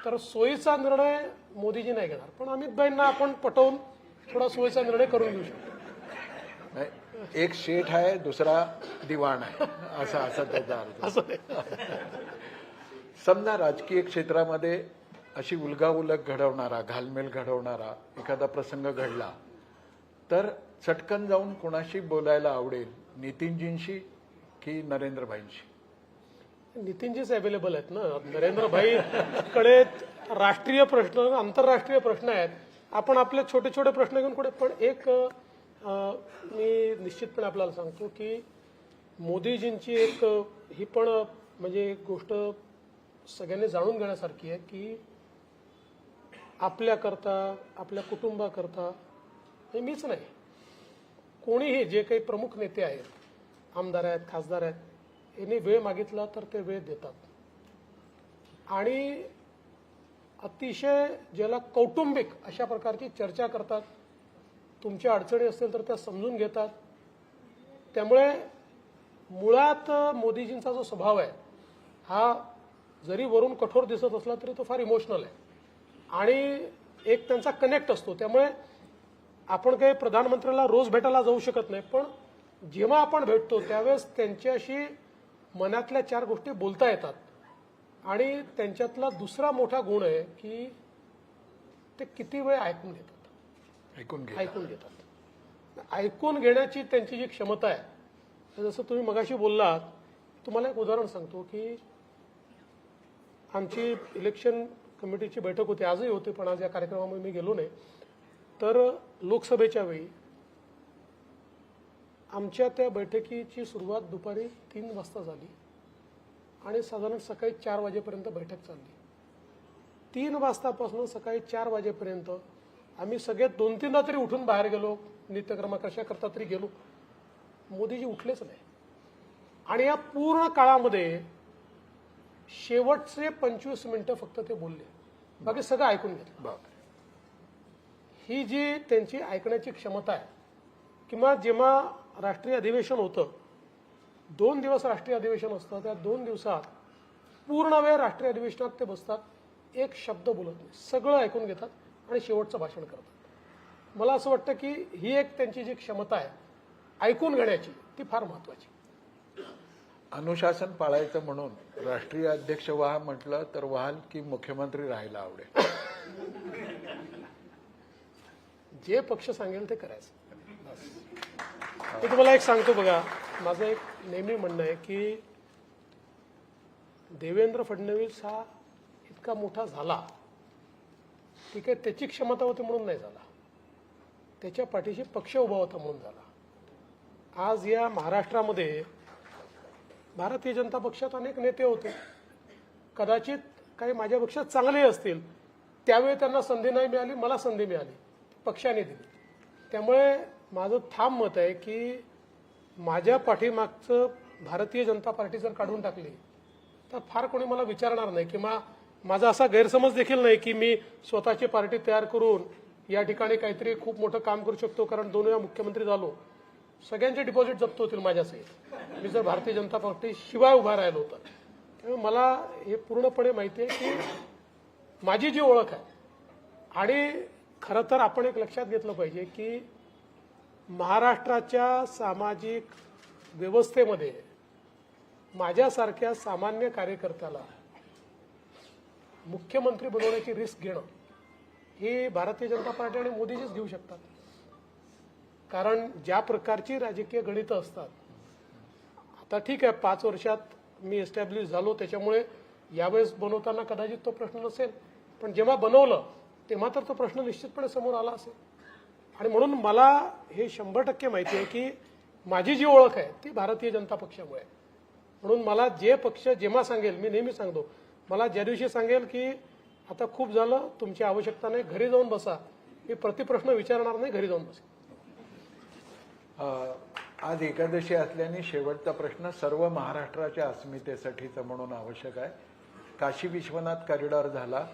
तर सोयीचा निर्णय मोदीजी नाही घेणार, पण अमित भाईंना आपण पटवून थोडा सोयीचा निर्णय करून घेऊ शकतो. एक शेठ आहे, दुसरा दिवाण आहे, असा त्याचा अर्थ. असं समजा राजकीय क्षेत्रामध्ये अशी उलगाउलग घडवणारा, घालमेल घडवणारा एखादा प्रसंग घडला तर चटकन जाऊन कोणाशी बोलायला आवडेल, नितीनजींशी की नरेंद्रभाईंशी? नितीनजीच अवेलेबल आहेत ना. नरेंद्रभाईकडे राष्ट्रीय प्रश्न, आंतरराष्ट्रीय प्रश्न आहेत. आपण आपले छोटे छोटे प्रश्न घेऊन कुठे, पण एक मी निश्चितपणे आपल्याला सांगतो की मोदीजींची एक ही पण म्हणजे एक गोष्ट सगळ्यांनी जाणून घेण्यासारखी आहे की आपल्याकरता, आपल्या कुटुंबाकरता, हे मीच नाही, कोणीही जे काही प्रमुख नेते आहेत, आमदार आहेत, खासदार आहेत, यांनी वेळ मागितला तर ते वेळ देतात आणि अतिशय ज्याला कौटुंबिक अशा प्रकारची चर्चा करतात. तुमच्या अडचणी असतील तर त्या समजून घेतात. त्यामुळे मुळात मोदीजींचा जो स्वभाव आहे हा जरी वरून कठोर दिसत असला तरी तो फार इमोशनल आहे आणि एक त्यांचा कनेक्ट असतो. त्यामुळे आपण काही प्रधानमंत्र्याला रोज भेटायला जाऊ शकत नाही, पण जेव्हा आपण भेटतो त्यावेळेस त्यांच्याशी मनातल्या 4 गोष्टी बोलता येतात. आणि त्यांच्यातला दुसरा मोठा गुण आहे की ते किती वेळ ऐकून घेतात. ऐकून घेतात. ऐकून घेण्याची त्यांची जी क्षमता आहे, जसं तुम्ही मगाशी बोललात, तुम्हाला एक उदाहरण सांगतो की आमची इलेक्शन कमिटीची बैठक होती, आजही होती, पण आज या कार्यक्रमामध्ये मी गेलो नाही. तर लोकसभेच्या वेळी आमच्या त्या बैठकीची सुरुवात दुपारी 3 वाजता झाली आणि साधारण सकाळी 4 वाजेपर्यंत बैठक चालली. 3 वाजतापासून सकाळी 4 वाजेपर्यंत आम्ही सगळे 2-3दा तरी उठून बाहेर गेलो, नित्यक्रमा कशा करता तरी गेलो. मोदीजी उठलेच नाही. आणि या पूर्ण काळामध्ये शेवटचे 25 मिनिटं फक्त ते बोलले, बाकी सगळं ऐकून घेतलं. ही जी त्यांची ऐकण्याची क्षमता आहे, किंवा जेव्हा राष्ट्रीय अधिवेशन होतं, 2 दिवस राष्ट्रीय अधिवेशन असतं, त्या 2 दिवसात पूर्ण वेळ राष्ट्रीय अधिवेशनात ते बसतात, एक शब्द बोलत नाही, सगळं ऐकून घेतात आणि शेवटचं भाषण करतात. मला असं वाटतं की ही एक त्यांची जी क्षमता आहे ऐकून घेण्याची, ती फार महत्वाची. अनुशासन पाळायचं म्हणून राष्ट्रीय अध्यक्ष व्हा म्हटलं तर व्हाल की मुख्यमंत्री राहायला आवडेल? जे पक्ष सांगेल ते करायचं. मी तुम्हाला एक सांगतो बघा, माझं एक नेहमी म्हणणं आहे की देवेंद्र फडणवीस हा इतका मोठा झाला, ठीक आहे, त्याची क्षमता होती म्हणून नाही झाला, त्याच्या पाठीशी पक्ष उभा होता म्हणून झाला. आज या महाराष्ट्रामध्ये भारतीय जनता पक्षात अनेक नेते होते, कदाचित काही माझ्यापेक्षा चांगले असतील, त्यावेळी त्यांना संधी नाही मिळाली, मला संधी मिळाली, पक्षाने दिली. त्यामुळे माझं ठाम मत आहे की माझ्या पाठीमागचं भारतीय जनता पार्टी जर काढून टाकली तर फार कोणी मला विचारणार नाही, किंवा माझा असा गैरसमज देखील नाही की मी स्वतःची पार्टी तयार करून या ठिकाणी काहीतरी खूप मोठं काम करू शकतो, कारण 2 वेळा मुख्यमंत्री झालो, सगळ्यांचे डिपॉझिट जप्त होतील माझ्यासहित मी जर भारतीय जनता पार्टी शिवाय उभा राहिलो तर. त्यामुळे मला हे पूर्णपणे माहिती आहे की माझी जी ओळख आहे, आणि खरं तर आपण एक लक्षात घेतलं पाहिजे की महाराष्ट्राच्या सामाजिक व्यवस्थेमध्ये माझ्यासारख्या सामान्य कार्यकर्त्याला मुख्यमंत्री बनवण्याची रिस्क घेणं ही भारतीय जनता पार्टी आणि मोदीजीच घेऊ शकतात. कारण ज्या प्रकारची राजकीय गणितं असतात, आता ठीक आहे 5 वर्षात मी एस्टॅब्लिश झालो, त्याच्यामुळे यावेळेस बनवताना कदाचित तो प्रश्न नसेल, पण जेव्हा बनवलं तेव्हा तर तो प्रश्न निश्चितपणे समोर आला असेल. आणि म्हणून मला हे 100% माहिती आहे की माझी जी ओळख आहे ती भारतीय जनता पक्षामुळे. म्हणून मला जे पक्ष जेव्हा सांगेल, मी नेहमी सांगतो, मला ज्या दिवशी सांगेल की आता खूप झालं, तुमची आवश्यकता नाही, घरी जाऊन बसा, मी प्रतिप्रश्न विचारणार नाही, घरी जाऊन बसा. आज एकादशी असल्याने शेवटचा प्रश्न सर्व महाराष्ट्राच्या अस्मितेसाठीचा म्हणून आवश्यक आहे. काशी विश्वनाथ कॉरिडॉर झाला,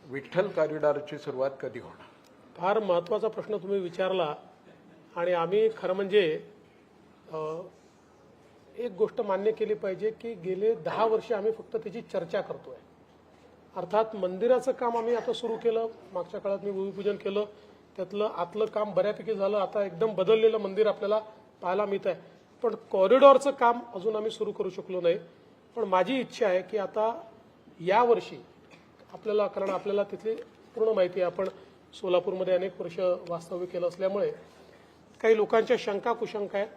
विठ्ठल कॉरिडॉरची सुरुवात कधी होणार? फार महत्त्वाचा प्रश्न तुम्ही विचारला. आणि आम्ही खरं म्हणजे एक गोष्ट मान्य केली पाहिजे की गेले 10 वर्ष आम्ही फक्त त्याची चर्चा करतोय. अर्थात मंदिराचं काम आम्ही आता सुरू केलं, मागच्या काळात मी भूमिपूजन केलं, त्यातलं आतलं काम बऱ्यापैकी झालं, आता एकदम बदललेलं मंदिर आपल्याला पाहायला मिळत आहे. पण कॉरिडॉरचं काम अजून आम्ही सुरू करू शकलो नाही. पण माझी इच्छा आहे की आता यावर्षी आपल्याला, कारण आपल्याला तिथली पूर्ण माहिती आहे, आपण सोलापूरमध्ये अनेक वर्ष वास्तव्य केलं असल्यामुळे काही लोकांच्या शंका कुशंका आहेत.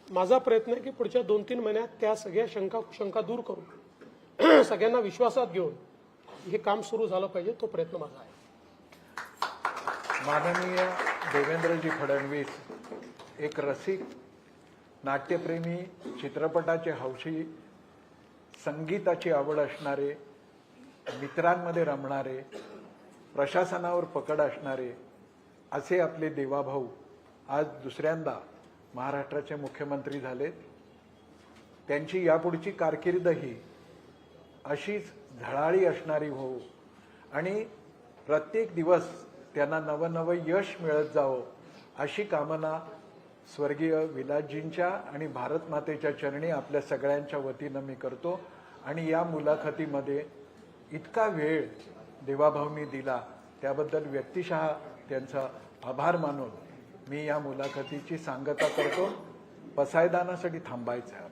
माझा प्रयत्न आहे की पुढच्या 2-3 महिन्यात त्या सगळ्या शंका कुशंका दूर करून सगळ्यांना विश्वासात घेऊन हे काम सुरू झालं पाहिजे, तो प्रयत्न माझा आहे. माननीय देवेंद्रजी फडणवीस एक रसिक, नाट्यप्रेमी, चित्रपटाचे हौशी, संगीताची आवड असणारे, मित्रांमध्ये रमणारे, प्रशासनावर पकड असणारे असे आपले देवाभाऊ आज दुसऱ्यांदा महाराष्ट्राचे मुख्यमंत्री झालेत. त्यांची यापुढची कारकीर्दही अशीच झळाळी असणारी हो आणि प्रत्येक दिवस त्यांना नवनवं यश मिळत जावं अशी कामना स्वर्गीय विलासजींच्या आणि भारत मातेच्या चरणी आपल्या सगळ्यांच्या वतीनं मी करतो. आणि या मुलाखतीमध्ये इतका वेळ देवाभाऊंनी दिला त्याबद्दल व्यक्तिशः त्यांचा आभार मानून मी या मुलाखतीची सांगता करतो. पसायदानासाठी थांबायचं.